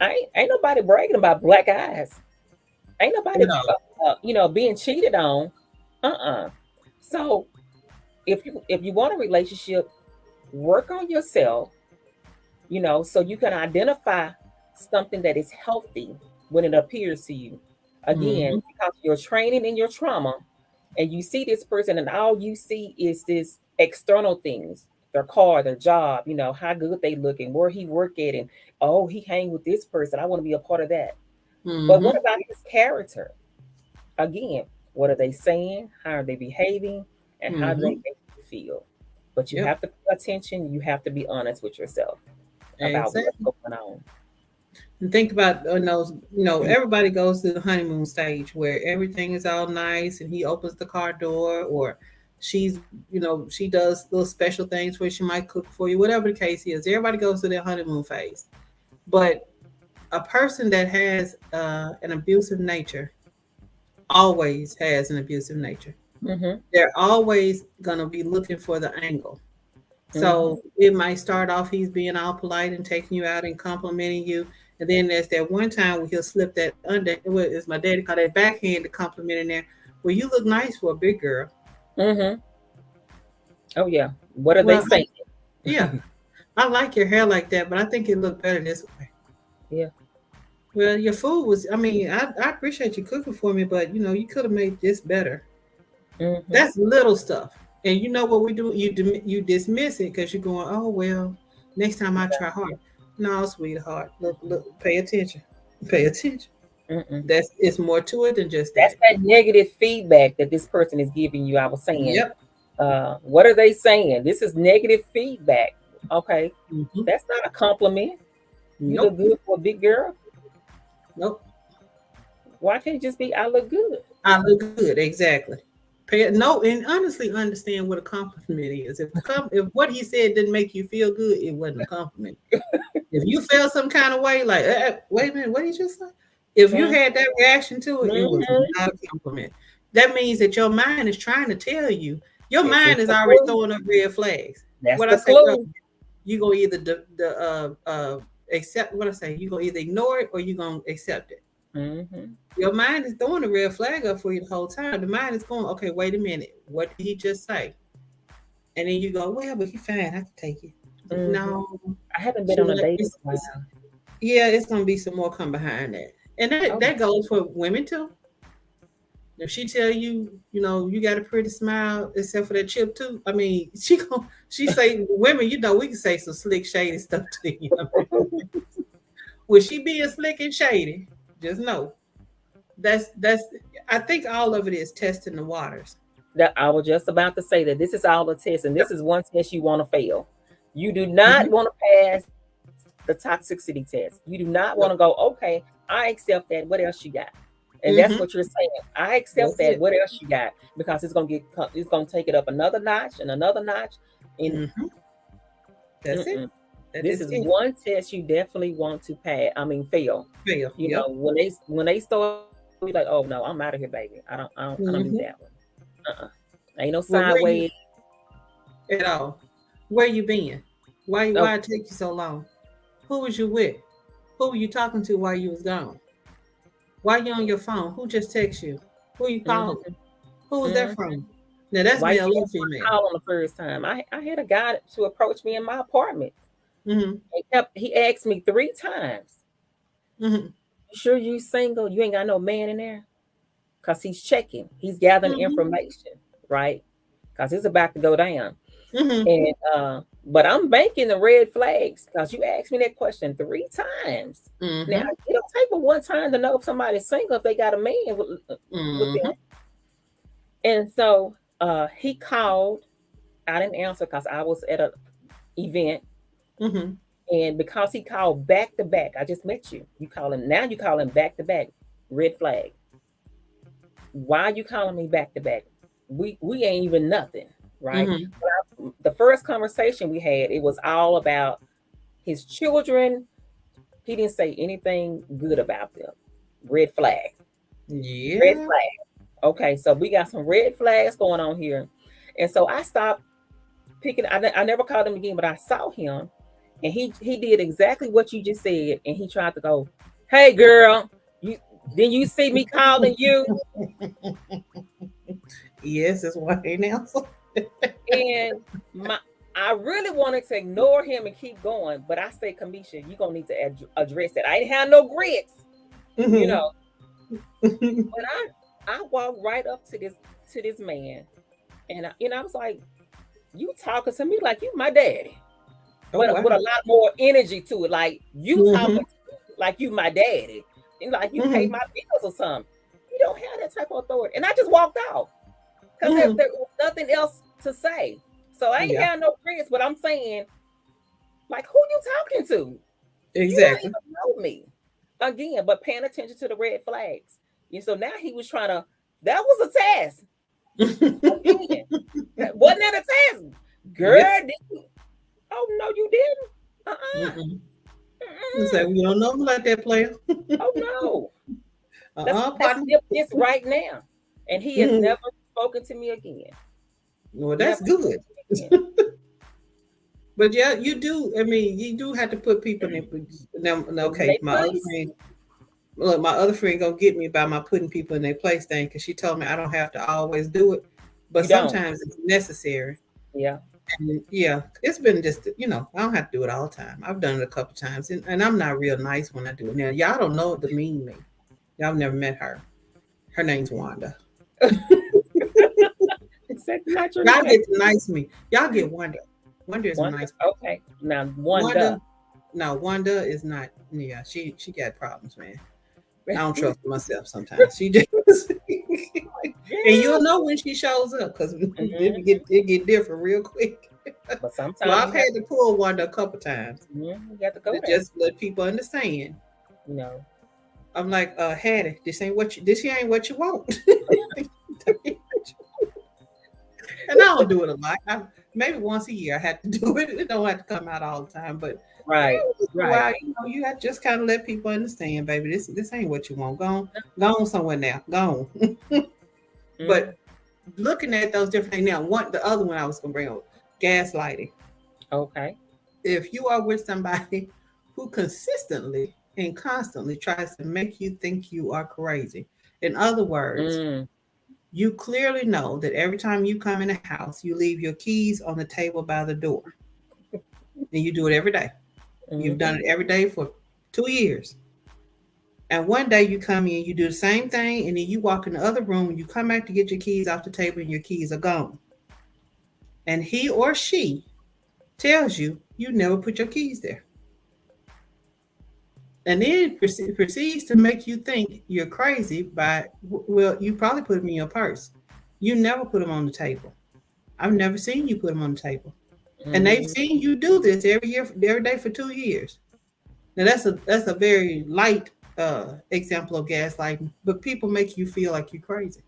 Ain't nobody bragging about black eyes. Ain't nobody No. being cheated on. Uh-uh. So if you want a relationship, work on yourself, so you can identify something that is healthy when it appears to you. Again, Hmm. because your training and your trauma, and you see this person, and all you see is this external things, their car, their job, how good they look and where he work at, and oh, he hang with this person. I want to be a part of that. But what Hmm. about his character? Again, what are they saying? How are they behaving? And how do they Hmm. make you feel? But you Yep. have to pay attention. You have to be honest with yourself about what's Exactly. going on. And think about those. Everybody goes through the honeymoon stage where everything is all nice, and he opens the car door, or she's, she does little special things where she might cook for you, whatever the case is. Everybody goes through their honeymoon phase, but a person that has an abusive nature always has an abusive nature. Mm-hmm. They're always gonna be looking for the angle. Mm-hmm. So it might start off he's being all polite and taking you out and complimenting you. And then there's that one time where he'll slip that under, as my daddy called that backhand compliment in there. Well, you look nice for a big girl. Mm-hmm. Oh yeah. What are they Well, saying? yeah, I like your hair like that, but I think it looked better this way. Yeah. Well, your food was, I mean, I appreciate you cooking for me, but you could have made this better. Mm-hmm. That's little stuff. And you know what we do? You dismiss it because you're going, oh well, next time I try hard. No, sweetheart, look, pay attention, pay attention. Mm-mm. That's it's more to it than just That's that. that negative feedback that this person is giving you. I was saying, Yep. what are they saying? This is negative feedback. Okay, Hmm. that's not a compliment. You look Nope. good for a big girl. Nope. Why can't it just be I look good? I look good. Exactly. Pay no, and honestly understand what a compliment is. If what he said didn't make you feel good, it wasn't a compliment. If you felt some kind of way, like, wait a minute, what did you say? If you had that reaction to it, it was Mm-hmm. not a compliment. That means that your mind is trying to tell you. Your This is mind is the already clue. throwing up red flags. That's What I the say earlier, clue. you gonna either accept what I say. You gonna either ignore it or you gonna accept it. Mm-hmm. Your mind is throwing a red flag up for you the whole time. The mind is going, okay, wait a minute, what did he just say? And then you go, well, but he fine, I can take it. Mm-hmm. No, I haven't been she on a like date in it's, a while. it's yeah, it's gonna be some more come behind that, and that Oh, that goes for women too. If she tell you, you got a pretty smile, except for that chip too. I mean, she say women, we can say some slick shady stuff to you. I mean, when she being slick and shady, just know that's. I think all of it is testing the waters. that I was just about to say that this is all a test, and Yep. this is one test you want to fail. You do not Mhm. want to pass the toxicity test. You do not want to go, Nope. okay, I accept that. What else you got? And that's what you're Mhm. saying. I accept That's that. What it. else you got? Because it's gonna take it up another notch and another notch. And Mhm. That's it. mm-mm. That This is is it. one test you definitely want to pass. I mean, fail. Fail. You know, Yep. when they start doing, you like, oh no, I'm out of here, baby. I don't do that Mhm. one. Uh-uh. Ain't no Well, where sideways. you at all? Where you been? Oh, Why it take you so long? Who was you with? Who were you talking to while you was gone? Why you on your phone? Who just text you? Who you calling? mm-hmm, Who was that mm-hmm. from? Now that's Why you male or didn't female. call on the first time? I had a guy to approach me in my apartment. Mm-hmm. He asked me 3 times, Mm-hmm. "You sure you single? You ain't got no man in there?" Cause he's checking, he's gathering Mm-hmm. information, right? Cause it's about to go down. Mm-hmm. And but I'm banking the red flags because you asked me that question 3 times. Now Mm-hmm. it don't take but one time to know if somebody's single if they got a man with them. Mm-hmm. And so he called. I didn't answer because I was at an event. Mm-hmm. And because he called back to back, I just met you. You call him now. You call him back to back. Red flag. Why you calling me back to back? We ain't even nothing, right? Mm-hmm. The first conversation we had, it was all about his children. He didn't say anything good about them. Red flag. Red Yeah. flag. Okay, so we got some red flags going on here. And so I stopped picking. I never called him again, but I saw him, and he did exactly what you just said. And he tried to go, "Hey, girl, you then you see me calling you?" Yes, that's why I ain't answer. And my I really wanted to ignore him and keep going, but I said, Kamisha, you're gonna need to address that. I ain't have no grits, you know. Mm-hmm. But I walked right up to this man, and I was like, "You talking to me like you my daddy, Oh but wow. with a lot more energy to it. Like you Mm-hmm. talking to me like you my daddy, and like you pay Mm-hmm. my bills or something. You don't have that type of authority." And I just walked out because Mm-hmm. there was nothing else to say. So I ain't Yeah. had no grits, but I'm saying, like, who you talking to? You don't Exactly. even know me. Again, but paying attention to the red flags. And so now he was trying to, that was a test. Again, wasn't that a test? Yep. Girl, did you? Oh, no, you didn't. Uh-uh. Mm-mm. You say Mm-mm. we don't know like that player. Oh, no. Let's Partner. skip this right now. And he has Mhm. never spoken to me again. Well, that's Never good. spoken to me again. But yeah, you do. I mean, you do have to put people in their. Now, In okay, their place, my other friend gonna get me by my putting people in their place thing because she told me I don't have to always do it, but you don't. sometimes it's necessary. Yeah. And yeah, it's been just I don't have to do it all the time. I've done it a couple times, and I'm not real nice when I do it. Now y'all don't know the mean me. Y'all never met her. Her name's Wanda. Is that not your Y'all name? get the nice me. Y'all get Wanda. Wanda is a Wonder. nice person. Okay. Now, wonder. Wanda, no, Wanda is not. Yeah, she got problems, man. I don't trust myself sometimes. She just, and Yeah. you'll know when she shows up because Mhm. it get different real quick. But So sometimes I've you have had to pull Wanda a couple times you have to go to there. just let people understand. You know. I'm like, Hattie, this ain't what you want. And I don't do it a lot. Maybe once a year I had to do it. It don't have to come out all the time, but Right. every once in a Right. while, you got to just kind of let people understand, baby. This ain't what you want. Go on somewhere now. Go on. Mm, But looking at those different things now, the other one I was gonna bring up, gaslighting. okay. If you are with somebody who consistently and constantly tries to make you think you are crazy, in other words, Mm, you clearly know that every time you come in the house, you leave your keys on the table by the door, and you do it every day. You've mm-hmm. done it every day for 2 years. And one day you come in, you do the same thing, and then you walk in the other room, and you come back to get your keys off the table, and your keys are gone. And he or she tells you you never put your keys there. And then proceeds to make you think you're crazy by, well, you probably put them in your purse. You never put them on the table. I've never seen you put them on the table. and they've Mm-hmm. seen you do this every day for 2 years. Now that's a very light example of gaslighting, but people make you feel like you're crazy.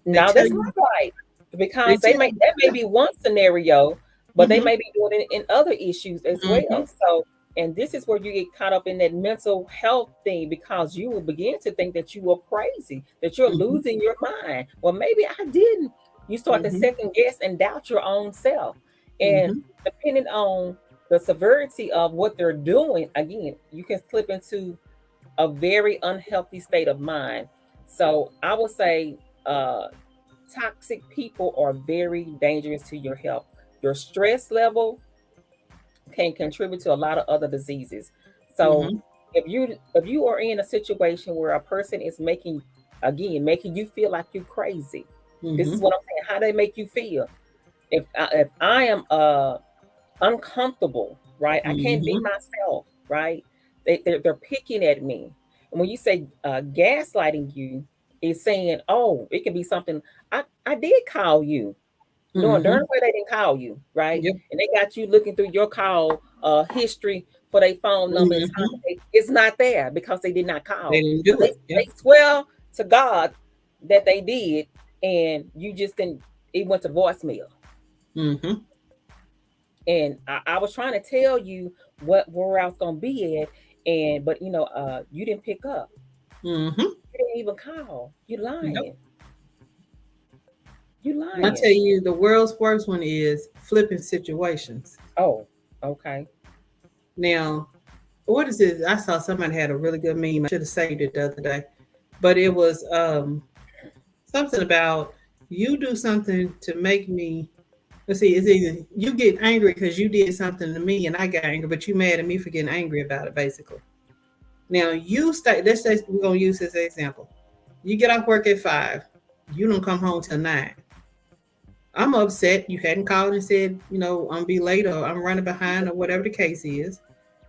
They Now tell that's you, not right, they because tell you, that may yeah. be one scenario, but they Mm-hmm. may be doing it in other issues as Mm-hmm. well. So, and this is where you get caught up in that mental health thing, because you will begin to think that you are crazy, that you're Mm-hmm. losing your mind. Well, maybe I didn't. You start to Mm-hmm. second guess and doubt your own self. And Mm-hmm. depending on the severity of what they're doing, again, you can slip into a very unhealthy state of mind. So I would say, uh, toxic people are very dangerous to your health. Your stress level can contribute to a lot of other diseases. So Mm-hmm. if you are in a situation where a person is making you feel like you're crazy, this is Mm-hmm. what I'm saying. How they make you feel. If I am uncomfortable, right? I can't be Mm-hmm. myself, right? They're picking at me. And when you say gaslighting you, is saying, oh, it can be something. I did call you, knowing darn Mm-hmm. well they didn't call you, right? Yep. And they got you looking through your call history for their phone number and time. Mm-hmm. It's not there because they did not They call. didn't But do it. they Yep. swear to God that they did, and you just didn't. It went to voicemail. Mm-hmm. And I was trying to tell you where I was gonna be at, and but you didn't pick up. Mm-hmm. You didn't even call. You Yep. lying. You I lying. tell you, the world's worst one is flipping situations. Oh, okay. Now, what is this? I saw somebody had a really good meme. I should have saved it the other day, but it was something about you do something to make me. Let's see, it's either you get angry because you did something to me and I got angry, but you mad at me for getting angry about it, basically. Now you stay. Let's say we're gonna use this example. You get off work at 5. You don't come home till 9. I'm upset. You hadn't called and said, I'm be late or I'm running behind or whatever the case is.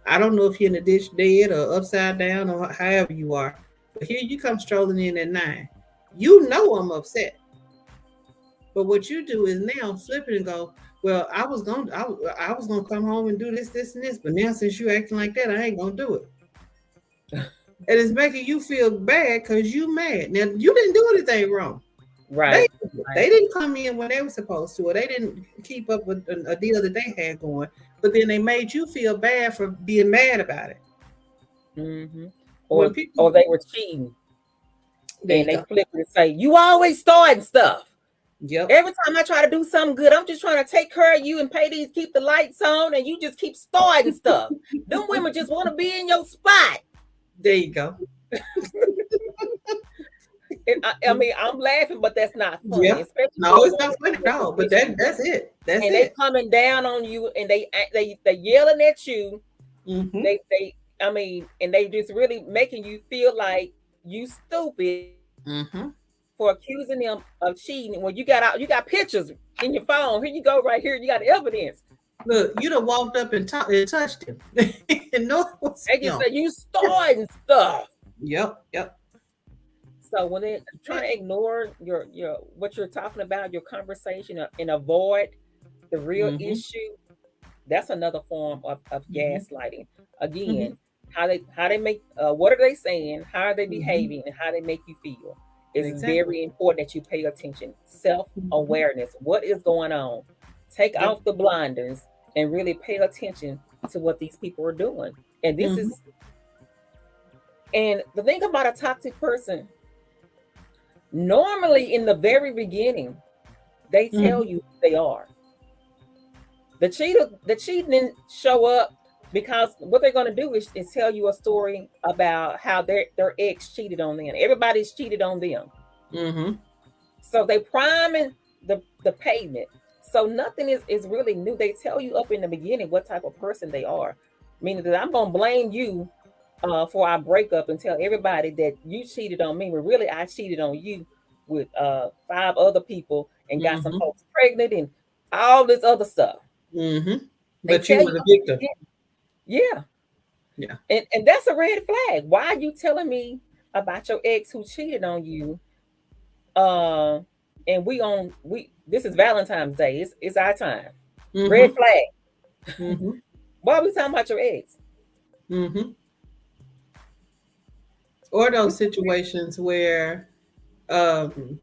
I don't know if you're in the ditch dead or upside down or however you are. But here you come strolling in at 9. You know I'm upset. But what you do is now flip it and go, well, I was gonna come home and do this, this, and this, but now since you acting like that, I ain't gonna do it. And it's making you feel bad because you mad. Now you didn't do anything wrong. They Right. they didn't come in when they were supposed to, or they didn't keep up with a deal that they had going. But then they made you feel bad for being mad about it. Mm-hmm. When people, Or they were cheating, there and you they go. flip it and say, "You always starting stuff. Yep. Every time I try to do something good, I'm just trying to take care of you and pay these, keep the lights on, and you just keep starting stuff. Them women just want to be in your spot." There you go. And I mean, I'm laughing, but that's not funny, Yeah. especially No, for a it's woman not funny in at your all. But position. that's it. That's And they it. coming down on you, and they yelling at you. Mm-hmm. They I mean, and they just really making you feel like you stupid Mm-hmm. for accusing them of cheating when you got pictures in your phone. Here you go, right here. You got evidence. Look, you'd have walked up and, and touched him and know it was They just him. say you starting stuff. Yep. Yep. So when they're trying to ignore your what you're talking about, your conversation, and avoid the real Mm-hmm. issue, that's another form of Mm-hmm. gaslighting. Mm-hmm. Again, how they make what are they saying, how are they Mm-hmm. behaving, and how they make you feel. It's Exactly. very important that you pay attention. Mm-hmm. Self-awareness. What is going on? Take Yep. off the blinders and really pay attention to what these people are doing. And this Mm-hmm. is and the thing about a toxic person, normally in the very beginning, they Mm-hmm. tell you who they are. The cheating didn't show up because what they're going to do is tell you a story about how their ex cheated on them. Everybody's cheated on them, Mm-hmm. so they priming the pavement. So nothing is really new. They tell you up in the beginning what type of person they are, meaning that I'm going to blame you for our breakup and tell everybody that you cheated on me, but really I cheated on you with 5 other people and got some Mm-hmm. folks pregnant and all this other stuff. Mm-hmm. They But you tell were you the up in the victim. beginning. Yeah. Yeah. And that's a red flag. Why are you telling me about your ex who cheated on you? Uh, and we this is Valentine's Day. It's our time. Red Mm-hmm. flag. Mm-hmm. Why are we talking about your ex? Mm-hmm. Or those situations where um,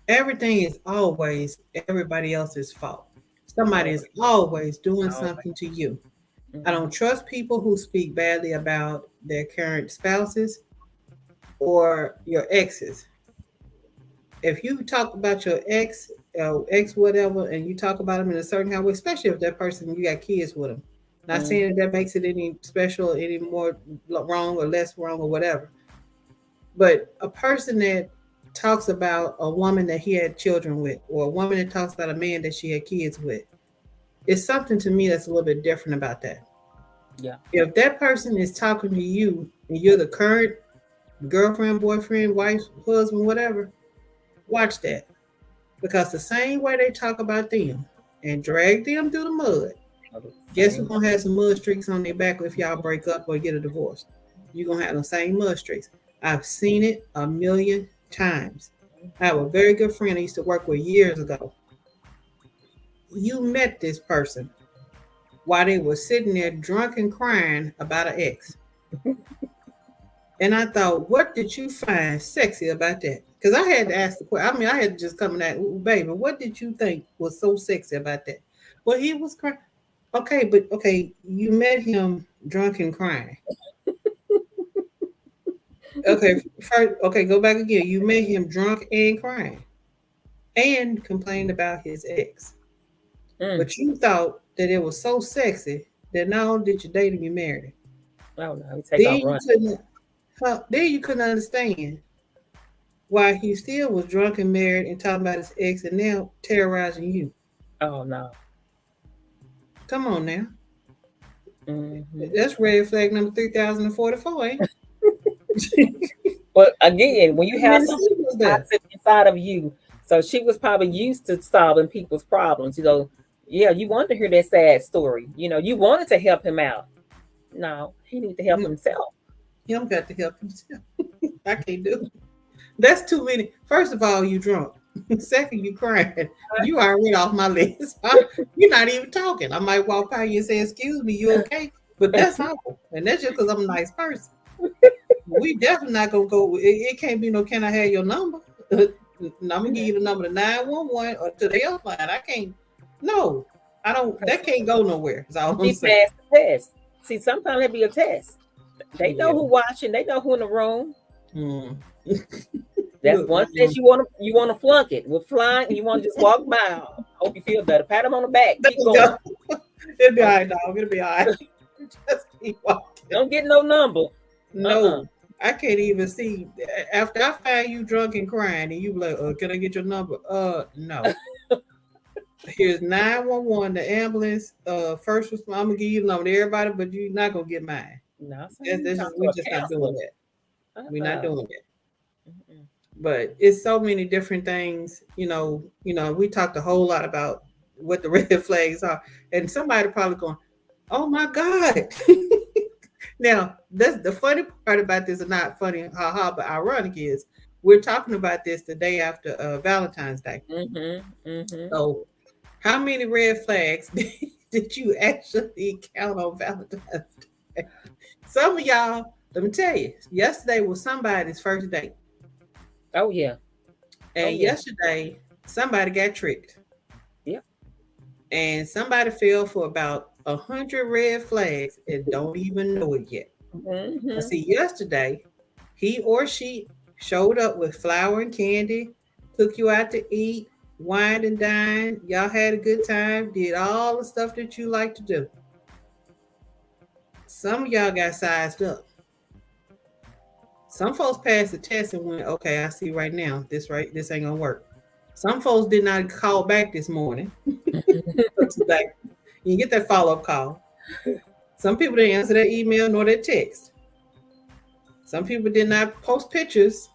everything is always everybody else's fault. Somebody Always, is always doing always. something to you. I Mm-hmm. don't trust people who speak badly about their current spouses or your exes. If you talk about your ex whatever, and you talk about them in a certain kind of way, especially if that person you got kids with them, not saying that that makes it any special, any more wrong or less wrong or whatever, but a person that talks about a woman that he had children with, or a woman that talks about a man that she had kids with, it's something to me that's a little bit different about that. Yeah. If that person is talking to you and you're the current girlfriend, boyfriend, wife, husband, whatever, watch that. Because the same way they talk about them and drag them through the mud, Oh, the guess same. who's gonna have some mud streaks on their back if y'all break up or get a divorce? You're gonna have the same mud streaks. I've seen it a million times. I have a very good friend I used to work with years ago. You met this person while they were sitting there drunk and crying about an ex. And I thought, what did you find sexy about that? Because I had to ask the question. I mean, I had to just come in that, baby, what did you think was so sexy about that? Well, he was crying. Okay, but okay, you met him drunk and crying. Okay, first, okay, go back again. You met him drunk and crying and complained about his ex. Mm. But you thought that it was so sexy that not only did you date him, you married him. Oh no, we take Then off you running. couldn't, then you couldn't understand why he still was drunk and married and talking about his ex and now terrorizing you. Oh no. Come on now. Mm-hmm. That's red flag number 3044, ain't it? But again, when you How have many something singles there? toxic inside of you, so she was probably used to solving people's problems. Yeah, you wanted to hear that sad story. You wanted to help him out. No, he needs to help himself. Him got to help himself. I can't do it. That's too many. First of all, you drunk. Second, you crying. You already off my list. You're not even talking. I might walk by you and say, "Excuse me, you okay?" But that's awful, and that's just because I'm a nice person. We definitely not gonna go. It can't be no. Can I have your number? I'm gonna give you the number to 911 or to the helpline. I can't. No, I don't. That can't go nowhere. Is all I'm She saying. passed the test. See, sometimes it be a test. They know Yeah. who watching. They know who in the room. Mm. That's Look, one test you want to flunk it. With flying, you want to just walk by. Hope you feel better. Pat him on the back. there Keep you going. go. It'll be all Oh, right, dog. It'll be all right. Just keep walking. don't get no number. Uh-uh. No, I can't even see. After I find you drunk and crying, and you be like, "Can I get your number?" No. Here's 911, the ambulance. First response. I'm gonna give you the number to everybody, but you're not gonna get mine. No, so you That's talk just, to we a just not doing counselor. that. We're not Uh-uh. doing that. Mm-mm. But it's so many different things. We talked a whole lot about what the red flags are, and somebody probably going, "Oh my God!" Now, that's the funny part about this, is not funny, haha, but ironic is we're talking about this the day after Valentine's Day. Mm-hmm. Mm-hmm. So, how many red flags did you actually count on Valentine's Day? Some of y'all, let me tell you, yesterday was somebody's first date, Oh yeah. Oh and yeah. yesterday somebody got tricked, Yep. and somebody fell for about 100 red flags and don't even know it yet. I Mm-hmm. see yesterday, he or she showed up with flour and candy, took you out to eat, wine and dine. Y'all had a good time, did all the stuff that you like to do. Some of y'all got sized up. Some folks passed the test and went, okay, I see right now, this ain't gonna work. Some folks did not call back this morning. Today. You get that follow-up call. Some people didn't answer their email nor their text. Some people did not post pictures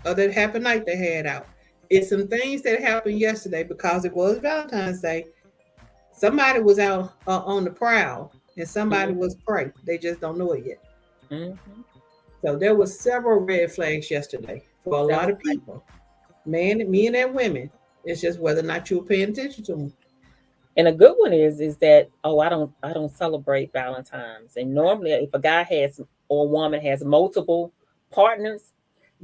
of that happy night they had out. It's some things that happened yesterday because it was Valentine's Day. Somebody was out on the prowl and somebody was prey. They just don't know it yet. Mm-hmm. So there was several red flags yesterday for a lot Sounds of people, men and women. It's just whether or not you were paying attention to them. And a good one is that, oh, I don't celebrate Valentine's. And normally if a guy has or a woman has multiple partners,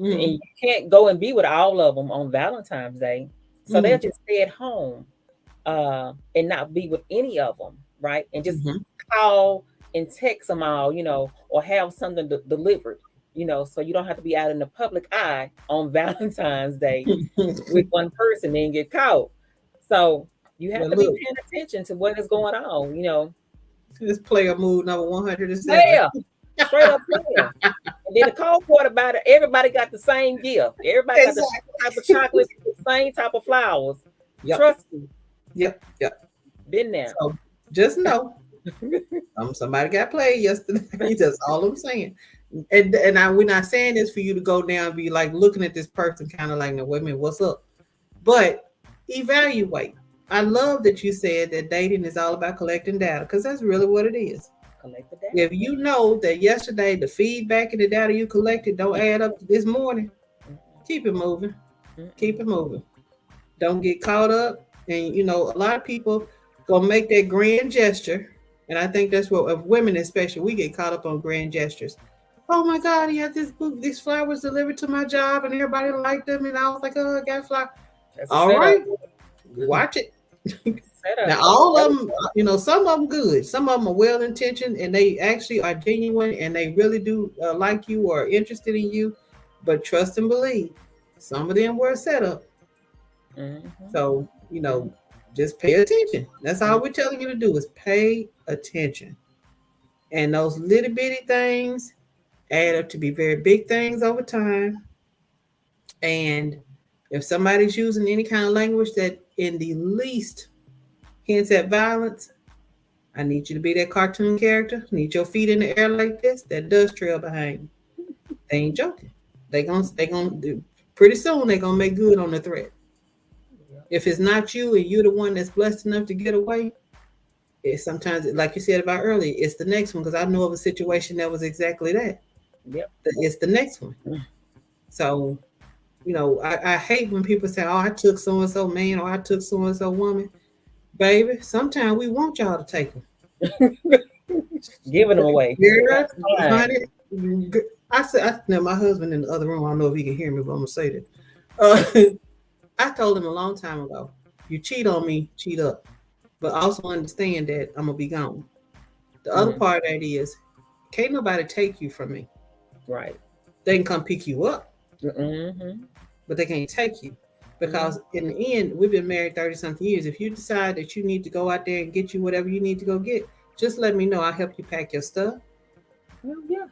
and Mm-hmm. you can't go and be with all of them on Valentine's Day. So they'll Mm-hmm. just stay at home and not be with any of them, right? And just Mm-hmm. call and text them all, or have something delivered, so you don't have to be out in the public eye on Valentine's Day with one person and get caught. So you have But to be look, paying attention to what is going on. this player move number 107. Player, straight up player. And then the cold part about it, everybody got the same gift. Everybody got the Exactly. same type of chocolate, the same type of flowers. Yep. Trust me, Yep. Yep. been there. So just know, somebody got played yesterday. That's all I'm saying. We're not saying this for you to go down and be like looking at this person kind of like, no, wait a minute, what's up? But evaluate. I love that you said that dating is all about collecting data because that's really what it is. Collect the data. If you know that yesterday the feedback and the data you collected don't add up to this morning, keep it moving. Keep it moving. Don't get caught up. And a lot of people gonna make that grand gesture. And I think that's what of women especially, we get caught up on grand gestures. Oh my God, he had these flowers delivered to my job and everybody liked them. And I was like, oh, I got flowers. That's a All setup. right, watch it. Setup. Now, all of them, some of them good. Some of them are well intentioned and they actually are genuine and they really do like you or are interested in you. But trust and believe, some of them were a setup. Mm-hmm. So, just pay attention. That's all we're telling you to do is pay attention. And those little bitty things add up to be very big things over time. And if somebody's using any kind of language that in the least hints at violence, I need you to be that cartoon character. Need your feet in the air like this. That does trail behind you. They ain't joking. They gonna pretty soon they gonna make good on the threat. If it's not you and you're the one that's blessed enough to get away, it's sometimes like you said about earlier, it's the next one because I know of a situation that was exactly that. Yep. It's the next one. So I hate when people say, "Oh, I took so and so man," or "I took so and so woman." Baby, sometimes we want y'all to take them. Giving them away. Girl, That's fine. honey, I said, now my husband in the other room. I don't know if he can hear me, but I'm gonna say this. Uh, I told him a long time ago, "You cheat on me, cheat up, but also understand that I'm gonna be gone." The other Mm, part of that is, can't nobody take you from me. right. They can come pick you up, Mm-hmm. but they can't take you. Mm, Because in the end, we've been married 30 something years. If you decide that you need to go out there and get you whatever you need to go get, just let me know. I'll help you pack your stuff. well, yeah.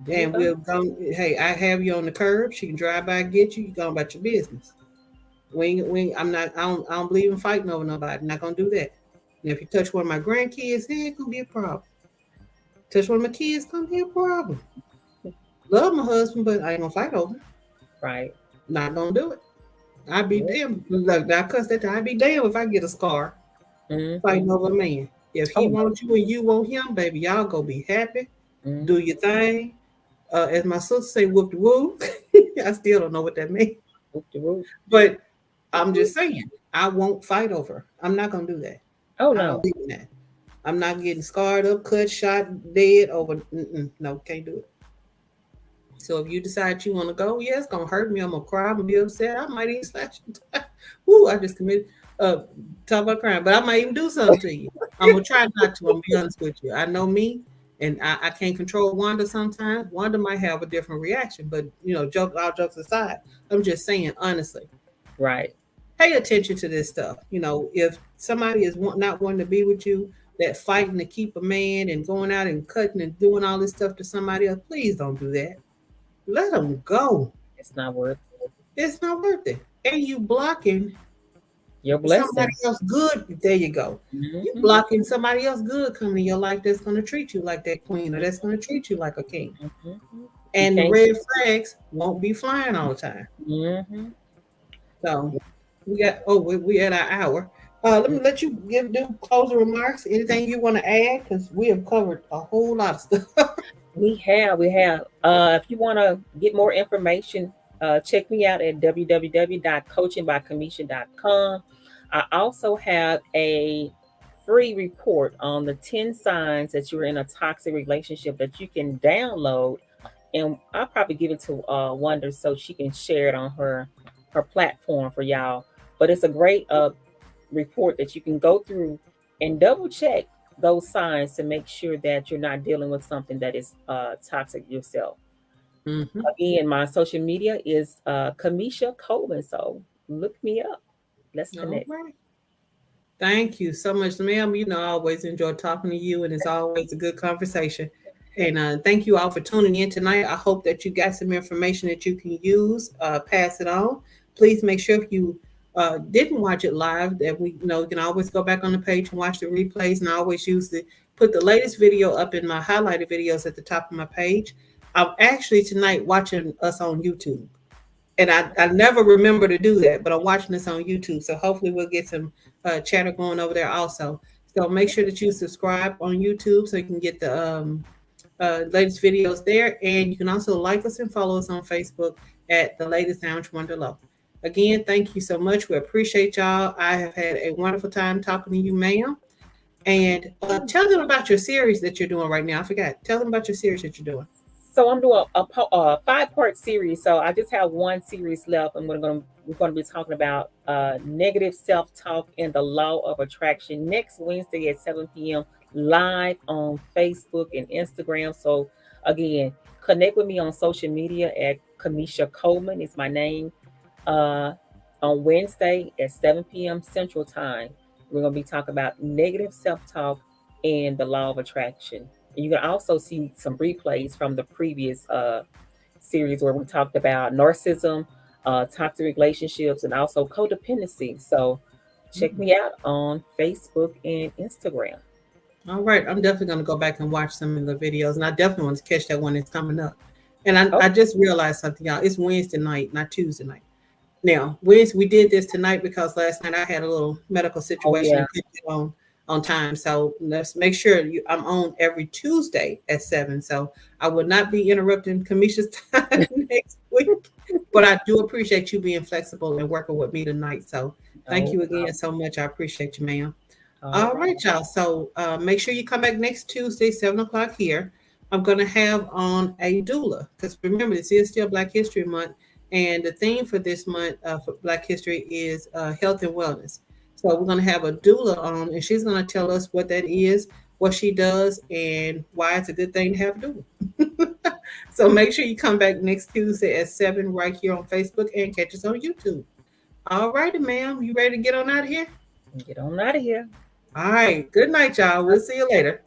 Do your And thing. we'll go. Hey, I have you on the curb. She can drive by and get you. You go about your business. I'm not. I don't believe in fighting over nobody. I'm not gonna do that. And if you touch one of my grandkids, it ain't gonna be a problem. Touch one of my kids, gonna be a problem. Love my husband, but I ain't gonna fight over him. Right. Not gonna do it. I'd be Yep. damned. Look, I cuss that. I'd be damned if I get a scar Mm-hmm. fighting over a man. If he Oh no. wants you and you want him, baby, y'all go be happy. Do Mm-hmm. your thing. As my sister say, whoop de woo. I still don't know what that means, Whoop de whoop. but I'm just saying, I won't fight over her. I'm not gonna do that. Oh I don't no. believe in that. I'm not getting scarred up, cut, shot, dead over. No, can't do it. So if you decide you want to go, yeah, it's gonna hurt me. I'm gonna cry. I'm gonna be upset. I might even slash you. Woo! I just committed. Talk about crying, but I might even do something to you. I'm gonna try not to. I'm gonna be honest with you. I know me, and I can't control Wanda. Sometimes Wanda might have a different reaction, but all jokes aside, I'm just saying honestly, Right. pay attention to this stuff. If somebody is not wanting to be with you, that fighting to keep a man and going out and cutting and doing all this stuff to somebody else, please don't do that. Let them go. It's not worth It's not worth it. And you blocking your somebody blessing. else good. There you go. You Mm-hmm. blocking somebody else good coming in your life that's going to treat you like that queen or that's going to treat you like a king. Mm-hmm. You And the can't. red flags won't be flying all the time. Mm-hmm. So we at our hour. Let me let you do closing remarks. Anything you want to add? Because we have covered a whole lot of stuff. We have. If you want to get more information, check me out at www.coachingbycamisha.com. I also have a free report on the 10 signs that you're in a toxic relationship that you can download, and I'll probably give it to Wonder so she can share it on her platform for y'all. But it's a great report that you can go through and double check those signs to make sure that you're not dealing with something that is toxic yourself. Mm-hmm. Again, my social media is Kimesha Coleman, so look me up. Let's All connect. right. Thank you so much, ma'am. You know, I always enjoy talking to you, and it's always a good conversation. And thank you all for tuning in tonight. I hope that you got some information that you can use, pass it on. Please make sure if you didn't watch it live, that we you know you can always go back on the page and watch the replays. And I always use the put the latest video up in my highlighted videos at the top of my page. I'm actually tonight watching us on YouTube, and I never remember to do that, but I'm watching this on YouTube. So hopefully we'll get some chatter going over there also. So make sure that you subscribe on YouTube so you can get the latest videos there. And you can also like us and follow us on Facebook at The Latest Lounge Wonderlow. Again, thank you so much. We appreciate y'all. I have had a wonderful time talking to you, ma'am. And tell them about your series that you're doing right now. I forgot. Tell them about your series that you're doing. So I'm doing a 5-part series. So I just have one series left, and we're going to be talking about negative self-talk and the law of attraction next Wednesday at 7 p.m. live on Facebook and Instagram. So again, connect with me on social media at Kimesha Coleman is my name. Uh, on Wednesday at 7 p.m. Central Time, we're going to be talking about negative self-talk and the law of attraction. And you can also see some replays from the previous series where we talked about narcissism, toxic relationships, and also codependency. So check me out on Facebook and Instagram. All right, I'm definitely going to go back and watch some of the videos, and I definitely want to catch that one that's coming up. And Oh, I just realized something, y'all. It's Wednesday night, not Tuesday night. Now, Wednesday, we did this tonight because last night I had a little medical oh situation yeah. and couldn't get on time. So let's make sure I'm on every Tuesday at 7. So I will not be interrupting Kamisha's time next week. But I do appreciate you being flexible and working with me tonight. So thank Oh, you again so much. I appreciate you, ma'am. all All right. right, y'all. So make sure you come back next Tuesday, 7 o'clock here. I'm going to have on a doula because remember, this is still Black History Month. And the theme for this month for Black History is health and wellness. So we're going to have a doula on, and she's going to tell us what that is, what she does, and why it's a good thing to have a doula. So make sure you come back next Tuesday at 7 right here on Facebook and catch us on YouTube. All righty, ma'am. You ready to get on out of here? Get on out of here. All right. Good night, y'all. We'll see you later.